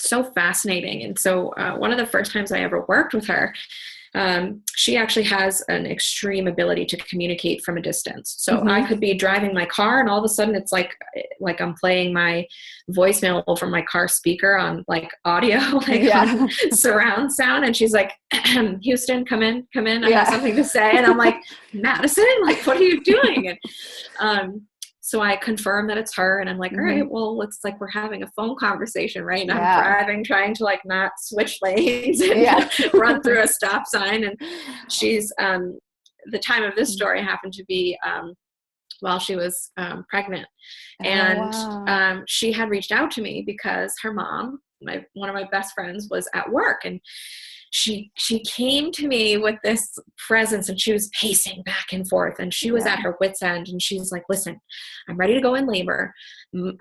so fascinating. And so one of the first times I ever worked with her, she actually has an extreme ability to communicate from a distance. So I could be driving my car and all of a sudden it's like I'm playing my voicemail over my car speaker on like audio, on surround sound. And she's like, Houston, come in. I have something to say. And I'm like, Madison, like, what are you doing? And, so I confirm that it's her, and I'm like, all right, well, it's like we're having a phone conversation, right? And I'm driving, trying to like not switch lanes and run through a stop sign. And she's, the time of this story happened to be while she was pregnant. And she had reached out to me because her mom, one of my best friends, was at work, and she came to me with this presence, and she was pacing back and forth, and she was at her wit's end, and she's like, listen, I'm ready to go in labor.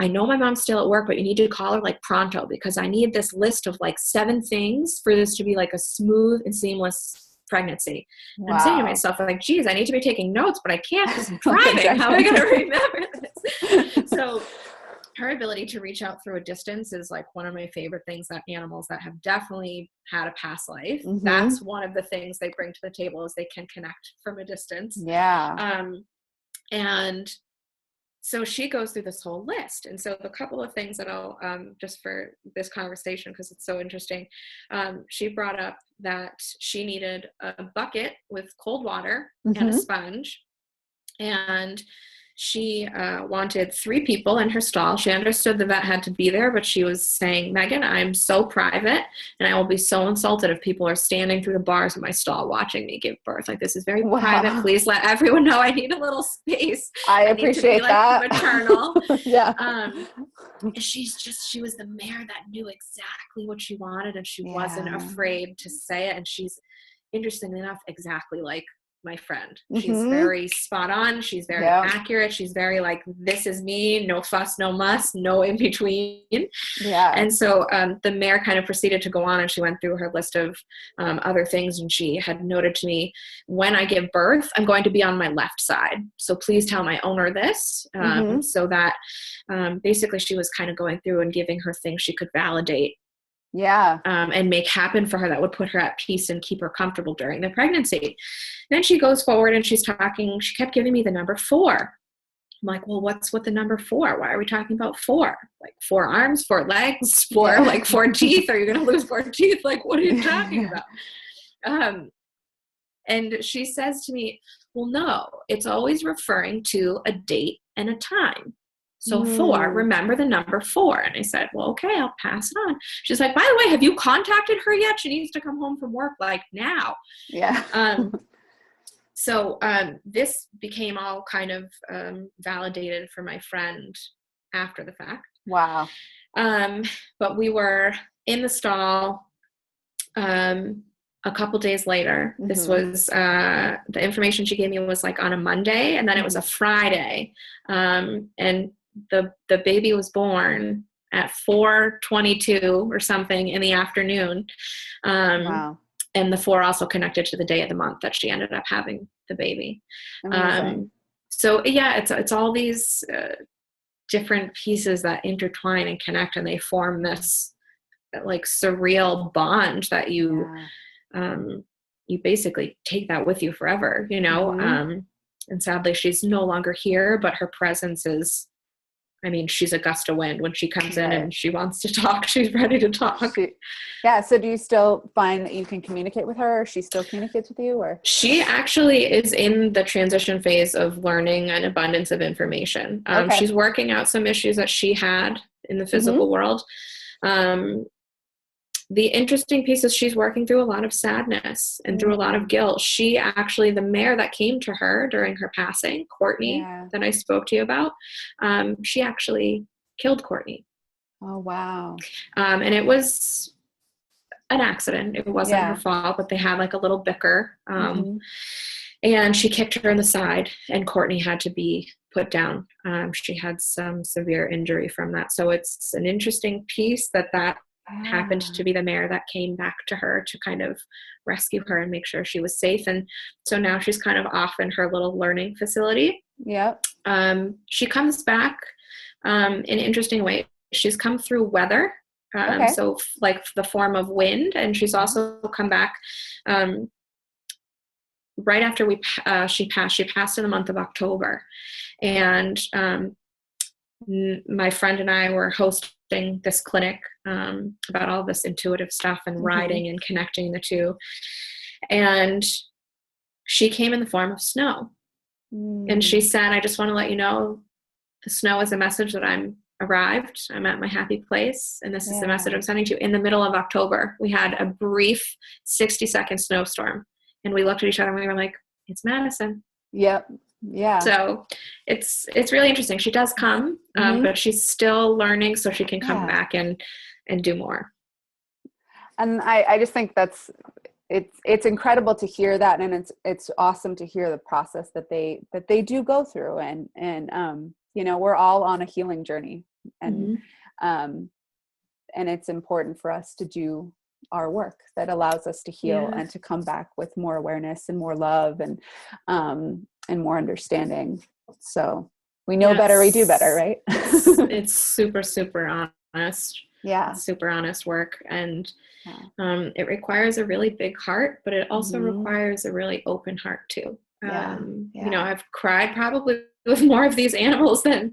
I know my mom's still at work, but you need to call her like pronto, because I need this list of like 7 things for this to be like a smooth and seamless pregnancy. And I'm saying to myself, like, geez, I need to be taking notes, but I can't because I'm driving. How am I going to remember this? So her ability to reach out through a distance is like one of my favorite things that animals that have definitely had a past life. That's one of the things they bring to the table, is they can connect from a distance. And so she goes through this whole list. And so the couple of things that I'll, just for this conversation, because it's so interesting, she brought up that she needed a bucket with cold water and a sponge. And she wanted 3 people in her stall. She understood the vet had to be there, but she was saying, Meghan, I'm so private, and I will be so insulted if people are standing through the bars of my stall watching me give birth. Like, this is very private. Please let everyone know I need a little space. I appreciate that. Like, maternal. She was the mare that knew exactly what she wanted, and she wasn't afraid to say it. And she's, interestingly enough, exactly like my friend. She's very spot on. She's very accurate. She's very like, this is me, no fuss, no muss, no in between. And so the mare kind of proceeded to go on, and she went through her list of other things. And she had noted to me, when I give birth, I'm going to be on my left side. So please tell my owner this. So that basically she was kind of going through and giving her things she could validate and make happen for her that would put her at peace and keep her comfortable during the pregnancy. Then she goes forward and she's talking, she kept giving me the number 4. I'm like, well, what's with the number 4? Why are we talking about 4? Like 4 arms, 4 legs, 4, like 4 teeth? Are you going to lose 4 teeth? Like, what are you talking about? And she says to me, well, no, it's always referring to a date and a time. So 4, remember the number 4. And I said, well, okay, I'll pass it on. She's like, by the way, have you contacted her yet? She needs to come home from work like now. So this became all kind of validated for my friend after the fact. But we were in the stall a couple days later. This was the information she gave me was like on a Monday, and then it was a Friday. And the baby was born at 4:22 or something in the afternoon. And the 4 also connected to the day of the month that she ended up having the baby. So yeah, it's all these different pieces that intertwine and connect, and they form this like surreal bond that you basically take that with you forever, and sadly she's no longer here, but her presence is, I mean, she's a gust of wind. When she comes in and she wants to talk, she's ready to talk. So do you still find that you can communicate with her, or she still communicates with you? Or she actually is in the transition phase of learning an abundance of information. She's working out some issues that she had in the physical world. The interesting piece is she's working through a lot of sadness and through a lot of guilt. She actually, the mayor that came to her during her passing, Courtney, that I spoke to you about, she actually killed Courtney. Oh, wow. And it was an accident. It wasn't her fault, but they had like a little bicker. And she kicked her in the side, and Courtney had to be put down. She had some severe injury from that. So it's an interesting piece that happened to be the mayor that came back to her to kind of rescue her and make sure she was safe. And so now she's kind of off in her little learning facility. Yep. She comes back in an interesting way. She's come through weather. So like the form of wind. And she's also come back right after she passed in the month of October. And my friend and I were hosting this clinic about all this intuitive stuff and riding and connecting the two. And she came in the form of snow. And she said, I just want to let you know the snow is a message that I'm arrived. I'm at my happy place. And this is the message I'm sending to you. In the middle of October, we had a brief 60-second snowstorm. And we looked at each other and we were like, it's Madison. Yep. Yeah. So it's really interesting. She does come, but she's still learning, so she can come back and do more. And I just think it's incredible to hear that, and it's awesome to hear the process that they do go through, and we're all on a healing journey, and it's important for us to do our work that allows us to heal and to come back with more awareness and more love and more understanding. So we know better, we do better, right? It's super, super honest. Yeah. Super honest work. And it requires a really big heart, but it also requires a really open heart too. I've cried probably with more of these animals than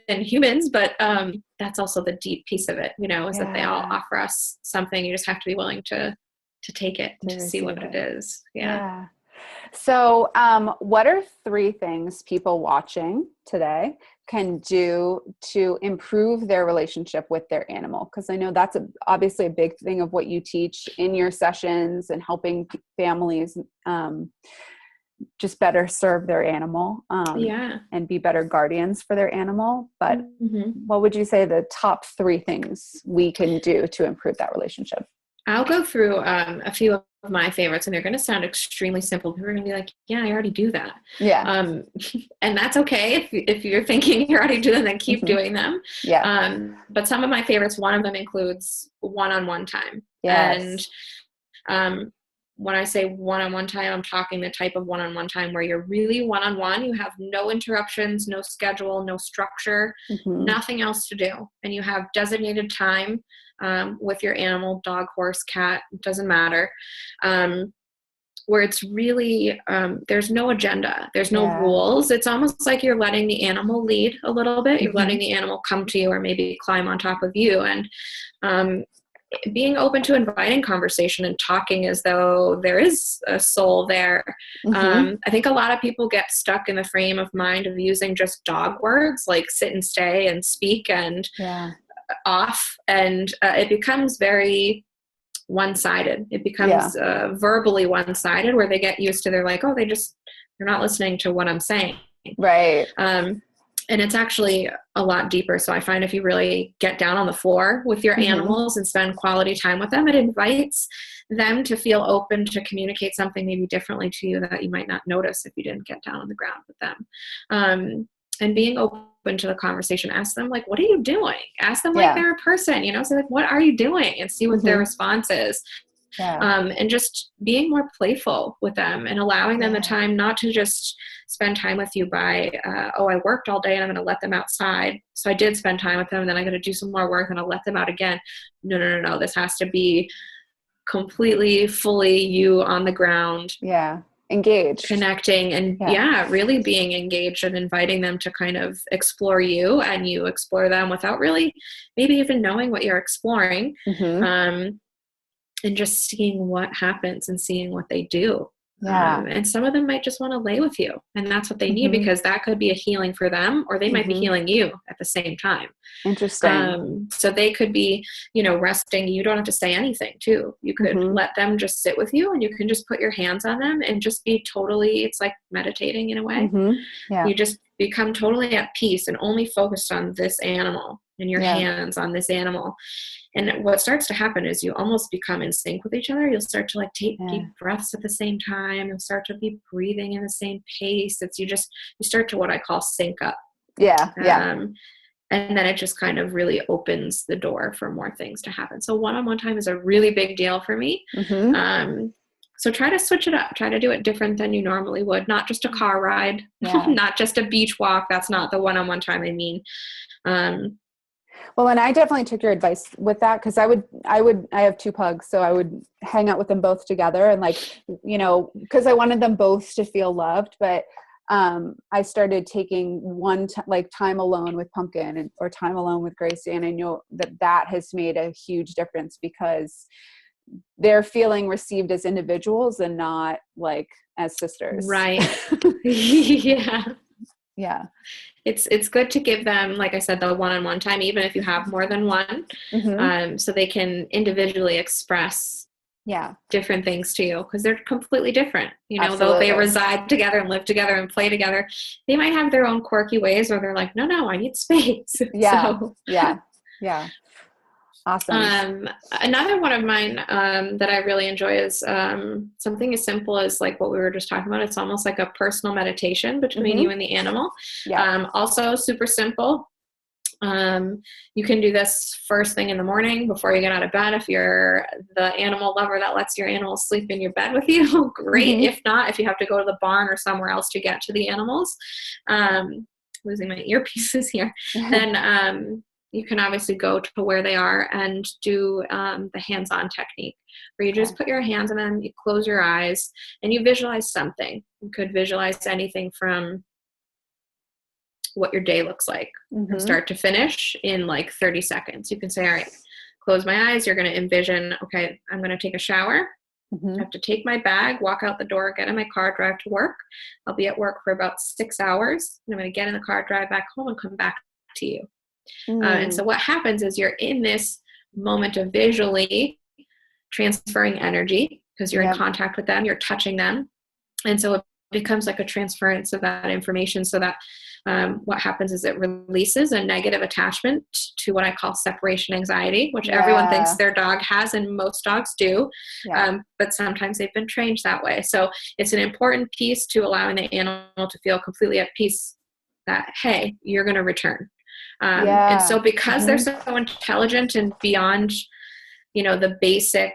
humans, but that's also the deep piece of it, is that they all offer us something. You just have to be willing to take it and to see what it is. Yeah. So what are 3 things people watching today can do to improve their relationship with their animal? Because I know that's obviously a big thing of what you teach in your sessions and helping families just better serve their animal and be better guardians for their animal. But what would you say the top 3 things we can do to improve that relationship? I'll go through a few of my favorites, and they're going to sound extremely simple. People are going to be like, yeah, I already do that. Yeah. And that's okay. If you're thinking you already do them, then keep doing them. Yeah. But some of my favorites, one of them includes one-on-one time. Yes. And when I say one-on-one time, I'm talking the type of one-on-one time where you're really one-on-one. You have no interruptions, no schedule, no structure, nothing else to do. And you have designated time with your animal, dog, horse, cat, doesn't matter, where it's really, there's no agenda, there's no rules. It's almost like you're letting the animal lead a little bit. You're letting the animal come to you or maybe climb on top of you. And being open to inviting conversation and talking as though there is a soul there. I think a lot of people get stuck in the frame of mind of using just dog words like sit and stay and speak and off. And it becomes very one-sided. It becomes verbally one-sided, where they get used to, they're like, oh, they're not listening to what I'm saying. Right. And it's actually a lot deeper. So I find if you really get down on the floor with your animals and spend quality time with them, it invites them to feel open to communicate something maybe differently to you that you might not notice if you didn't get down on the ground with them. And being open to the conversation, ask them like, what are you doing? Ask them like they're a person, so like, what are you doing? And see what their response is. And just being more playful with them and allowing them the time not to just spend time with you by, I worked all day and I'm going to let them outside. So I did spend time with them, and then I'm going to do some more work and I'll let them out again. No. This has to be completely, fully you on the ground. Engaged. Connecting and really being engaged and inviting them to kind of explore you, and you explore them without really maybe even knowing what you're exploring. And just seeing what happens and seeing what they do. And some of them might just want to lay with you, and that's what they need, because that could be a healing for them, or they might be healing you at the same time. Interesting. So they could be, resting. You don't have to say anything too. You could let them just sit with you, and you can just put your hands on them and just be totally, it's like meditating in a way. You just become totally at peace and only focused on this animal and your hands on this animal. And what starts to happen is you almost become in sync with each other. You'll start to take deep breaths at the same time and start to be breathing in the same pace. You start to what I call sync up. And then it just kind of really opens the door for more things to happen. So one-on-one time is a really big deal for me. So try to switch it up. Try to do it different than you normally would. Not just a car ride, not just a beach walk. That's not the one-on-one time I mean. Well, and I definitely took your advice with that, because I have 2 pugs, so I would hang out with them both together, and because I wanted them both to feel loved. But I started taking time alone with Pumpkin or time alone with Gracie, and I know that has made a huge difference, because they're feeling received as individuals and not as sisters. Right. It's good to give them, like I said, the one-on-one time, even if you have more than one, so they can individually express different things to you, because they're completely different. Though they reside together and live together and play together, they might have their own quirky ways, or they're like, no, I need space. Awesome. Another one of mine that I really enjoy is something as simple as what we were just talking about. It's almost like a personal meditation between you and the animal. Also super simple. You can do this first thing in the morning before you get out of bed. If you're the animal lover that lets your animal sleep in your bed with you, great. If not, if you have to go to the barn or somewhere else to get to the animals, losing my earpieces here, then you can obviously go to where they are and do the hands-on technique, where you just put your hands on them, you close your eyes, and you visualize something. You could visualize anything from what your day looks like from start to finish in 30 seconds. You can say, all right, close my eyes. You're going to envision, okay, I'm going to take a shower. I have to take my bag, walk out the door, get in my car, drive to work. I'll be at work for about 6 hours. And I'm going to get in the car, drive back home, and come back to you. And so what happens is you're in this moment of visually transferring energy, because you're in contact with them, you're touching them. And so it becomes like a transference of that information, so that what happens is it releases a negative attachment to what I call separation anxiety, which everyone thinks their dog has, and most dogs do. But sometimes they've been trained that way. So it's an important piece to allowing the animal to feel completely at peace that, hey, you're going to return. And so because they're so intelligent and beyond, the basic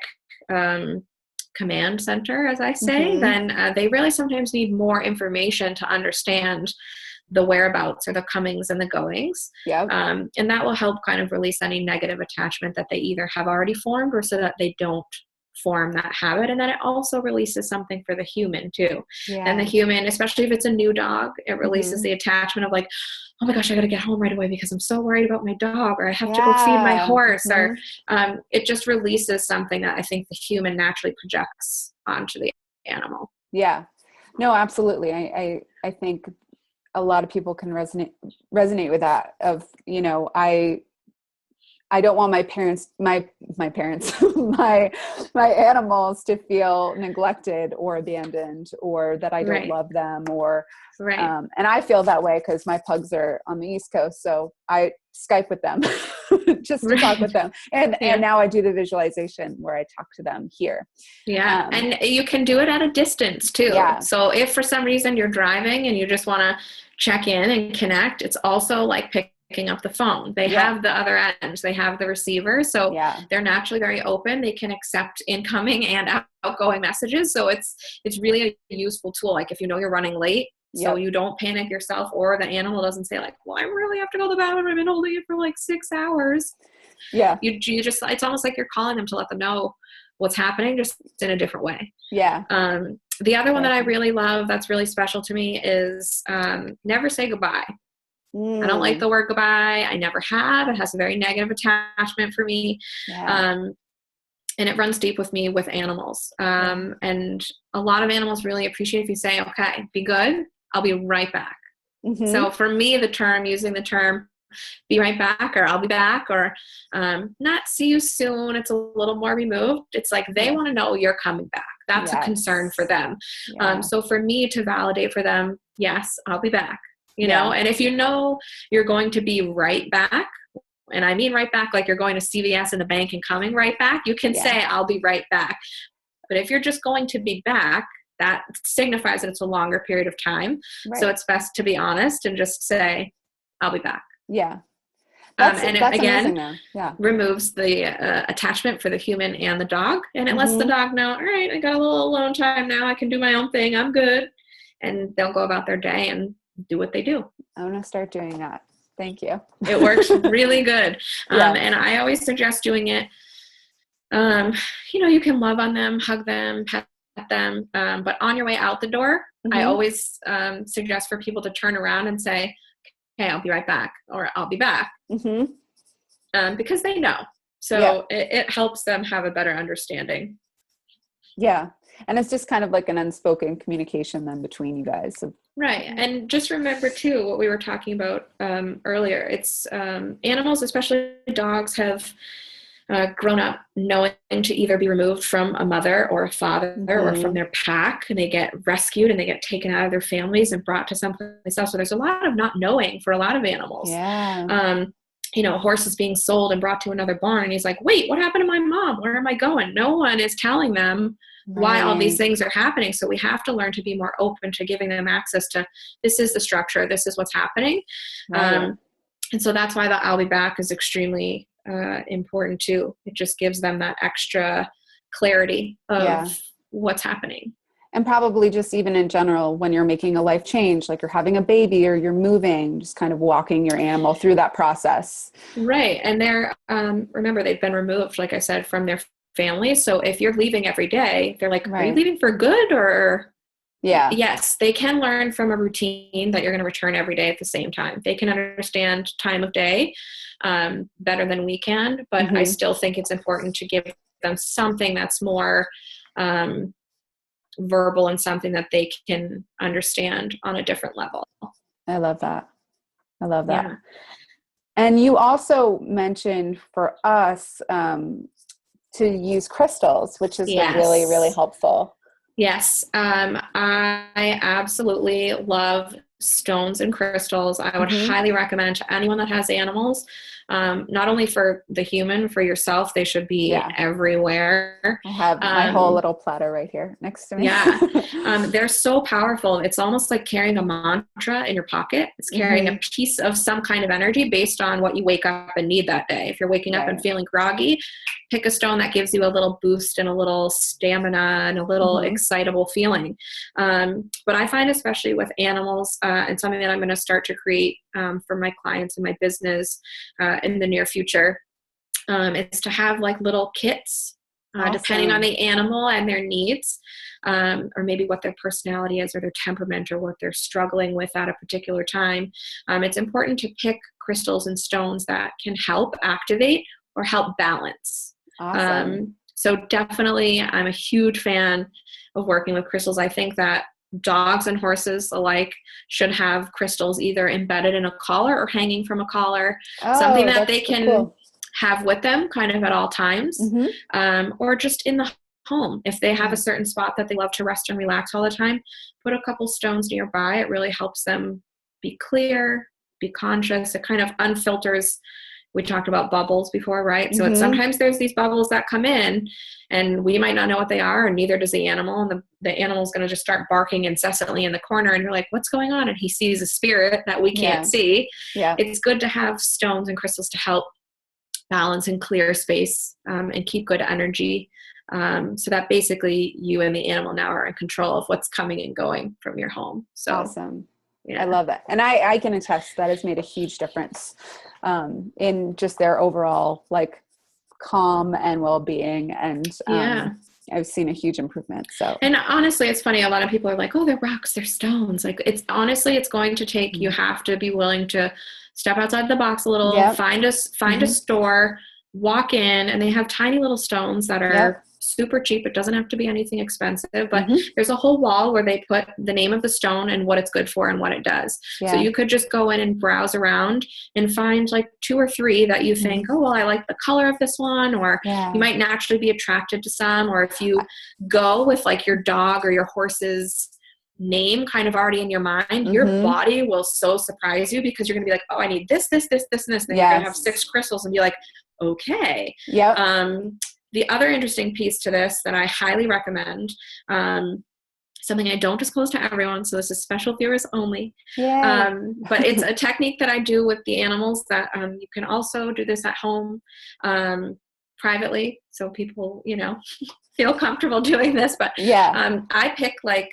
command center, as I say, then they really sometimes need more information to understand the whereabouts or the comings and the goings. And that will help kind of release any negative attachment that they either have already formed, or so that they don't form that habit. And then it also releases something for the human too. And the human, especially if it's a new dog, it releases the attachment of oh my gosh, I got to get home right away because I'm so worried about my dog, or I have to go feed my horse, or it just releases something that I think the human naturally projects onto the animal. No, absolutely. I think a lot of people can resonate with that of, I don't want my animals to feel neglected or abandoned, or that I don't love them, or, and I feel that way because my pugs are on the East Coast. So I Skype with them just to talk with them. And now I do the visualization where I talk to them here. And you can do it at a distance too. So if for some reason you're driving and you just want to check in and connect, it's also like picking picking up the phone. They have the other end. They have the receiver. So they're naturally very open. They can accept incoming and outgoing messages. So it's really a useful tool. Like if you know you're running late, so you don't panic yourself, or the animal doesn't say like, well, I really have to go to the bathroom. I've been holding it for like 6 hours. Yeah. You just, it's almost like you're calling them to let them know what's happening, just in a different way. Yeah. The other one that I really love that's really special to me is never say goodbye. I don't like the word goodbye. I never have. It has a very negative attachment for me. And it runs deep with me with animals. And a lot of animals really appreciate if you say, okay, be good. I'll be right back. So for me, using the term be right back, or I'll be back, or not see you soon, it's a little more removed. It's like they want to know you're coming back. That's a concern for them. So for me to validate for them, yes, I'll be back, you know. And if you know you're going to be right back, and I mean right back like you're going to CVS in the bank and coming right back, you can say I'll be right back. But if you're just going to be back, that signifies that it's a longer period of time. So it's best to be honest and just say I'll be back. Yeah. And it, again, removes the attachment for the human and the dog. And it lets the dog know, all right, I got a little alone time now. I can do my own thing. I'm good. And they'll go about their day and do what they do. I'm going to start doing that. Thank you. It works really good. And I always suggest doing it. You know, you can love on them, hug them, pet them. But on your way out the door, I always suggest for people to turn around and say, hey, I'll be right back, or I'll be back. Because they know. So it helps them have a better understanding. Yeah. And it's just kind of like an unspoken communication then between you guys. Right. And just remember too, what we were talking about earlier, it's animals, especially dogs, have grown up knowing to either be removed from a mother or a father or from their pack, and they get rescued and they get taken out of their families and brought to someplace else. So there's a lot of not knowing for a lot of animals. You know, a horse is being sold and brought to another barn, and he's like, wait, what happened to my mom? Where am I going? No one is telling them why all these things are happening. So we have to learn to be more open to giving them access to, this is the structure, this is what's happening. And so that's why the I'll be back is extremely important too. It just gives them that extra clarity of what's happening. And probably just even in general, when you're making a life change, like you're having a baby or you're moving, just kind of walking your animal through that process. Right. And they're, remember, they've been removed, like I said, from their family. So if you're leaving every day, they're like, are you leaving for good? Or yes, they can learn from a routine that you're going to return every day at the same time. They can understand time of day better than we can, but I still think it's important to give them something that's more verbal and something that they can understand on a different level. I love that. Yeah. And you also mentioned for us to use crystals, which is really, really helpful. Yes. I absolutely love stones and crystals. I would highly recommend to anyone that has animals, not only for the human, for yourself, they should be everywhere. I have my whole little platter right here next to me. They're so powerful. It's almost like carrying a mantra in your pocket. It's carrying a piece of some kind of energy based on what you wake up and need that day. If you're waking up and feeling groggy, pick a stone that gives you a little boost and a little stamina and a little excitable feeling. But I find, especially with animals, and something that I'm going to start to create for my clients in my business in the near future, is to have like little kits, depending on the animal and their needs, or maybe what their personality is or their temperament or what they're struggling with at a particular time. It's important to pick crystals and stones that can help activate or help balance. So definitely, I'm a huge fan of working with crystals. I think that dogs and horses alike should have crystals either embedded in a collar or hanging from a collar, something that they can have with them kind of at all times, or just in the home. If they have a certain spot that they love to rest and relax all the time, put a couple stones nearby. It really helps them be clear, be conscious. It kind of unfilters we talked about bubbles before, right? So it's Mm-hmm. sometimes there's these bubbles that come in and we might not know what they are, and neither does the animal. And the animal's going to just start barking incessantly in the corner, and you're like, what's going on? And he sees a spirit that we can't see. Yeah. It's good to have stones and crystals to help balance and clear space, and keep good energy. So that basically you and the animal now are in control of what's coming and going from your home. So awesome. yeah. I love that. And I can attest that has made a huge difference in just their overall like calm and well-being. And I've seen a huge improvement. So, and honestly, it's funny. A lot of people are like, oh, they're rocks, they're stones. Like it's going to take, you have to be willing to step outside the box a little, find a store, walk in, and they have tiny little stones that are super cheap. It doesn't have to be anything expensive, but there's a whole wall where they put the name of the stone and what it's good for and what it does. So you could just go in and browse around and find like 2 or 3 that you think, oh, well, I like the color of this one, or you might naturally be attracted to some, or if you go with like your dog or your horse's name kind of already in your mind, your body will so surprise you, because you're going to be like, oh, I need this, this, this, this, and this. And then you're going to have 6 crystals and be like, okay. The other interesting piece to this that I highly recommend, something I don't disclose to everyone, so this is special viewers only, but it's a technique that I do with the animals that you can also do this at home privately, so people, feel comfortable doing this. But I pick like,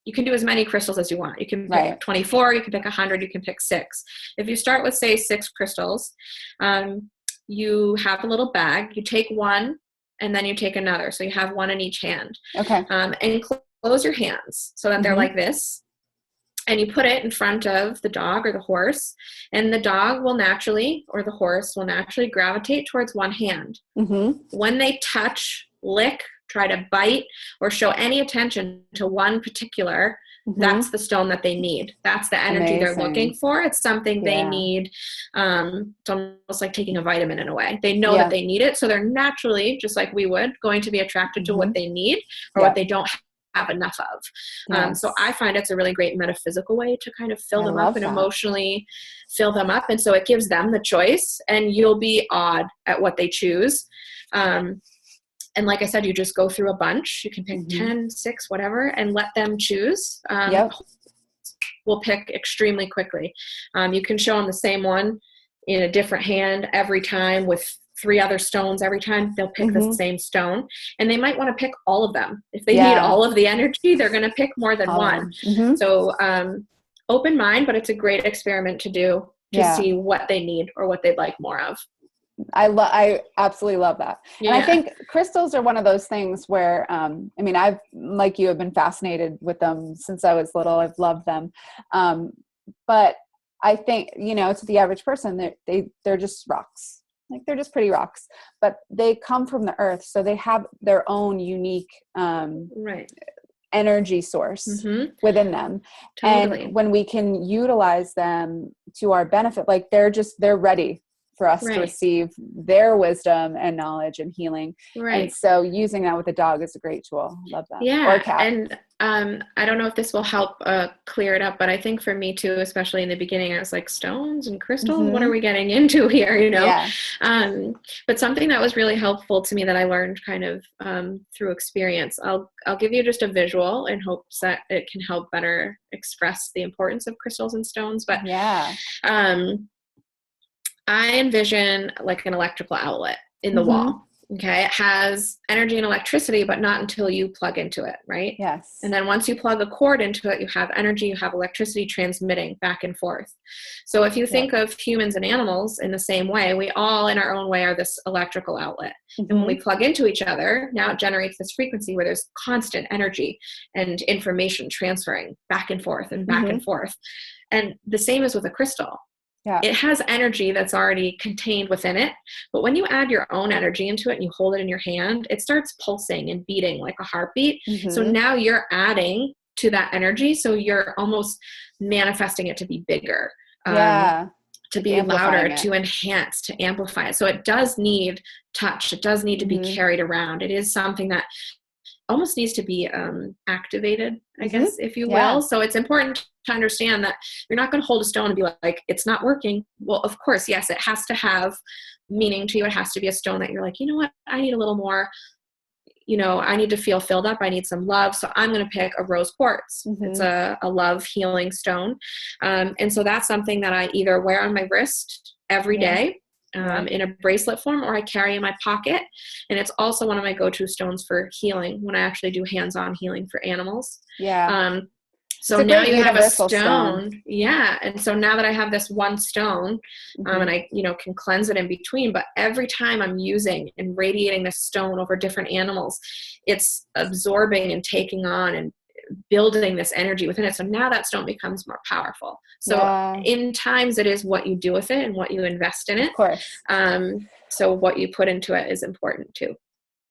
you can do as many crystals as you want. You can pick 24, you can pick 100, you can pick 6. If you start with, say, 6 crystals, you have a little bag. You take one, and then you take another. So you have one in each hand. Okay. And close your hands so that they're like this. And you put it in front of the dog or the horse. And the dog will naturally, or the horse will naturally gravitate towards one hand. When they touch, lick, try to bite, or show any attention to one particular, that's the stone that they need. That's the energy they're looking for. It's something they need. It's almost like taking a vitamin in a way. They know that they need it. So they're naturally, just like we would, going to be attracted to what they need or what they don't have enough of. So I find it's a really great metaphysical way to kind of fill them up and emotionally fill them up. And so it gives them the choice, and you'll be awed at what they choose. And like I said, you just go through a bunch. You can pick 10, 6, whatever, and let them choose. We'll pick extremely quickly. You can show them the same one in a different hand every time with 3 other stones every time. They'll pick the same stone. And they might want to pick all of them. If they need all of the energy, they're going to pick more than one. So open mind, but it's a great experiment to do to see what they need or what they'd like more of. I absolutely love that. And I think crystals are one of those things where, I've, like you, have been fascinated with them since I was little. I've loved them. But I think, to the average person, they're just rocks. Like, they're just pretty rocks, but they come from the earth. So they have their own unique, energy source within them. Totally. And when we can utilize them to our benefit, like they're ready for us to receive their wisdom and knowledge and healing. And so using that with a dog is a great tool. Love that. Or a cat. And I don't know if this will help clear it up, but I think for me too, especially in the beginning, I was like, stones and crystals, what are we getting into here, But something that was really helpful to me that I learned kind of through experience, I'll give you just a visual in hopes that it can help better express the importance of crystals and stones. But I envision like an electrical outlet in the wall. Okay. It has energy and electricity, but not until you plug into it. Right. Yes. And then once you plug a cord into it, you have energy, you have electricity transmitting back and forth. So if you think of humans and animals in the same way, we all in our own way are this electrical outlet. And when we plug into each other, now it generates this frequency where there's constant energy and information transferring back and forth and back and forth. And the same is with a crystal. It has energy that's already contained within it. But when you add your own energy into it and you hold it in your hand, it starts pulsing and beating like a heartbeat. So now you're adding to that energy. So you're almost manifesting it to be bigger, to be louder, to enhance, to amplify it. So it does need touch. It does need to be carried around. It is something that almost needs to be activated, I guess, if you will. So it's important to understand that you're not going to hold a stone and be like, it's not working. Well, of course, yes, it has to have meaning to you. It has to be a stone that you're like, you know what, I need a little more, I need to feel filled up. I need some love. So I'm going to pick a rose quartz. Mm-hmm. It's a love healing stone. And so that's something that I either wear on my wrist every day in a bracelet form, or I carry in my pocket. And it's also one of my go-to stones for healing when I actually do hands-on healing for animals. Yeah. So now you have a stone. Yeah. And so now that I have this one stone, and I, can cleanse it in between, but every time I'm using and radiating this stone over different animals, it's absorbing and taking on and building this energy within it. So now that stone becomes more powerful. So in times it is what you do with it and what you invest in it. Of course. So what you put into it is important too.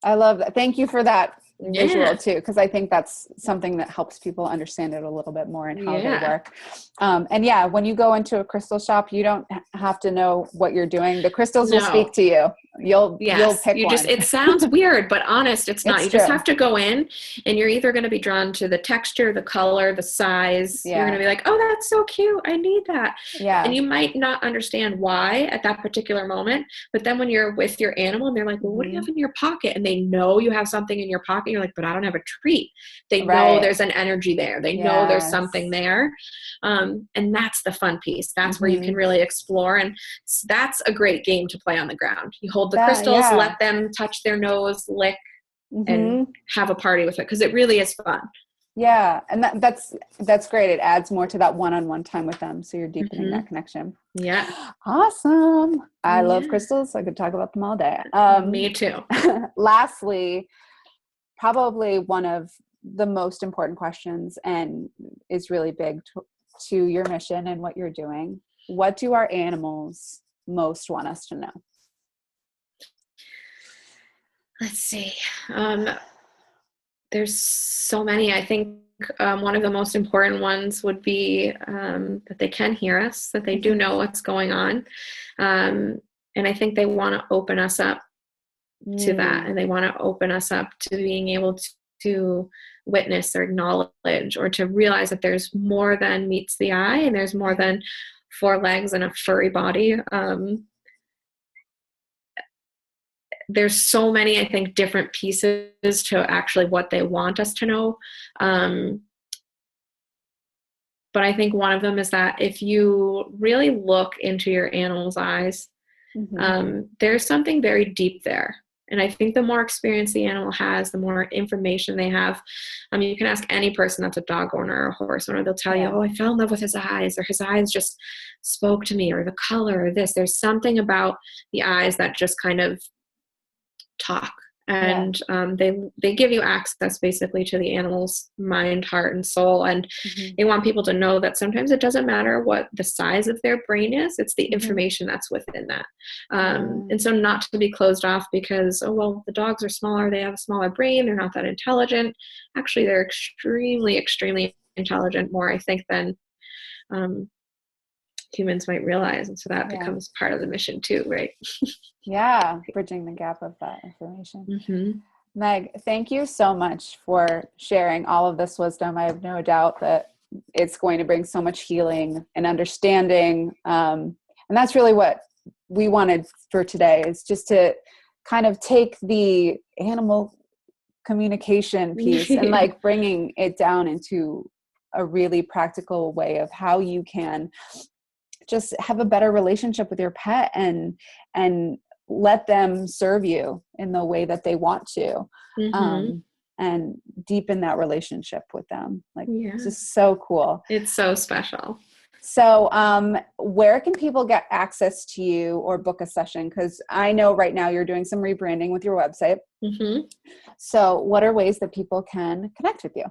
I love that. Thank you for that visual too, because I think that's something that helps people understand it a little bit more and how they work. And when you go into a crystal shop, you don't have to know what you're doing. The crystals will speak to you. You'll pick one. It sounds weird, but honest, it's not. You just have to go in, and you're either going to be drawn to the texture, the color, the size. You're going to be like, oh, that's so cute, I need that. And you might not understand why at that particular moment, but then when you're with your animal and they're like, well, what do you have in your pocket? And they know you have something in your pocket. You're like, but I don't have a treat. They know there's an energy there. They know there's something there. And that's the fun piece. That's where you can really explore. And that's a great game to play on the ground. You hold the crystals, let them touch their nose, lick, and have a party with it, because it really is fun. Yeah. And that's great. It adds more to that one-on-one time with them. So you're deepening that connection. Yeah. Awesome. I love crystals. I could talk about them all day. Me too. Lastly, probably one of the most important questions, and is really big to your mission and what you're doing. What do our animals most want us to know? Let's see. There's so many. I think one of the most important ones would be that they can hear us, that they do know what's going on. And I think they want to open us up to that. And they want to open us up to being able to witness or acknowledge, or to realize that there's more than meets the eye, and there's more than 4 legs and a furry body. There's so many, I think, different pieces to actually what they want us to know. But I think one of them is that if you really look into your animal's eyes, there's something very deep there. And I think the more experience the animal has, the more information they have. You can ask any person that's a dog owner or a horse owner. They'll tell you, oh, I fell in love with his eyes, or his eyes just spoke to me, or the color, or this. There's something about the eyes that just kind of talk. And they give you access basically to the animal's mind, heart, and soul. And they want people to know that sometimes it doesn't matter what the size of their brain is. It's the information that's within that. And so not to be closed off because, oh, well, the dogs are smaller. They have a smaller brain. They're not that intelligent. Actually, they're extremely, extremely intelligent, more, I think, than humans might realize. And so that becomes part of the mission too, right? Bridging the gap of that information. Meg, thank you so much for sharing all of this wisdom. I have no doubt that it's going to bring so much healing and understanding. And that's really what we wanted for today, is just to kind of take the animal communication piece and like bringing it down into a really practical way of how you can just have a better relationship with your pet and let them serve you in the way that they want to, and deepen that relationship with them. It's just so cool. It's so special. So, where can people get access to you or book a session? Because I know right now you're doing some rebranding with your website. So what are ways that people can connect with you?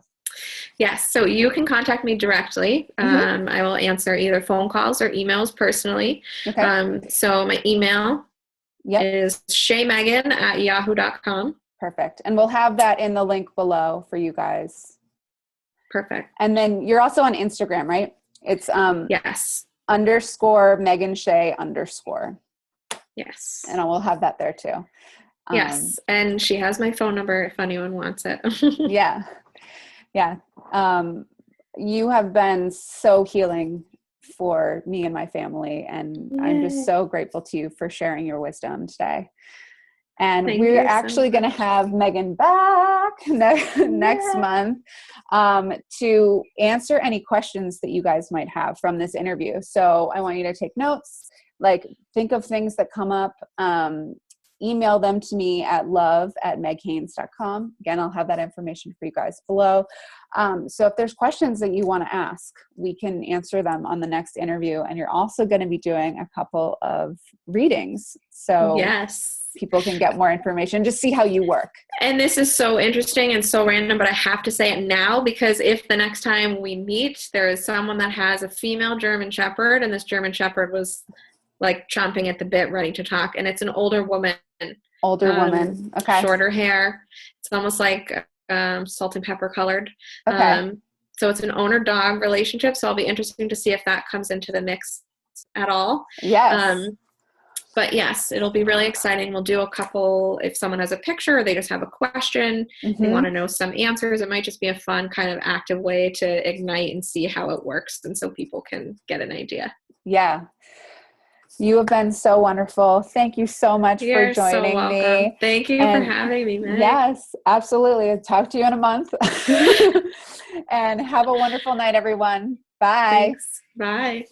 Yes. So you can contact me directly. I will answer either phone calls or emails personally. So my email is sheamegan@yahoo.com. Perfect. And we'll have that in the link below for you guys. Perfect. And then you're also on Instagram, right? It's yes. _Meghan Shea _ Yes. And I will have that there too. Yes. And she has my phone number if anyone wants it. you have been so healing for me and my family. And I'm just so grateful to you for sharing your wisdom today. And we're actually going to have Meghan back next month to answer any questions that you guys might have from this interview. So I want you to take notes, like think of things that come up, email them to me at love@meghanes.com. Again, I'll have that information for you guys below. So if there's questions that you want to ask, we can answer them on the next interview. And you're also going to be doing a couple of readings. So people can get more information, just see how you work. And this is so interesting and so random, but I have to say it now, because if the next time we meet, there is someone that has a female German Shepherd, and this German Shepherd was like chomping at the bit, ready to talk. And it's an older woman. Okay. Shorter hair. It's almost like salt and pepper colored. Okay. So it's an owner-dog relationship. So I'll be interested to see if that comes into the mix at all. Yes. But yes, it'll be really exciting. We'll do a couple, if someone has a picture or they just have a question, they want to know some answers. It might just be a fun kind of active way to ignite and see how it works. And so people can get an idea. Yeah. You have been so wonderful. Thank you so much for joining me. Thank you for having me, Meg. Yes, absolutely. I'll talk to you in a month. And have a wonderful night, everyone. Bye. Thanks. Bye.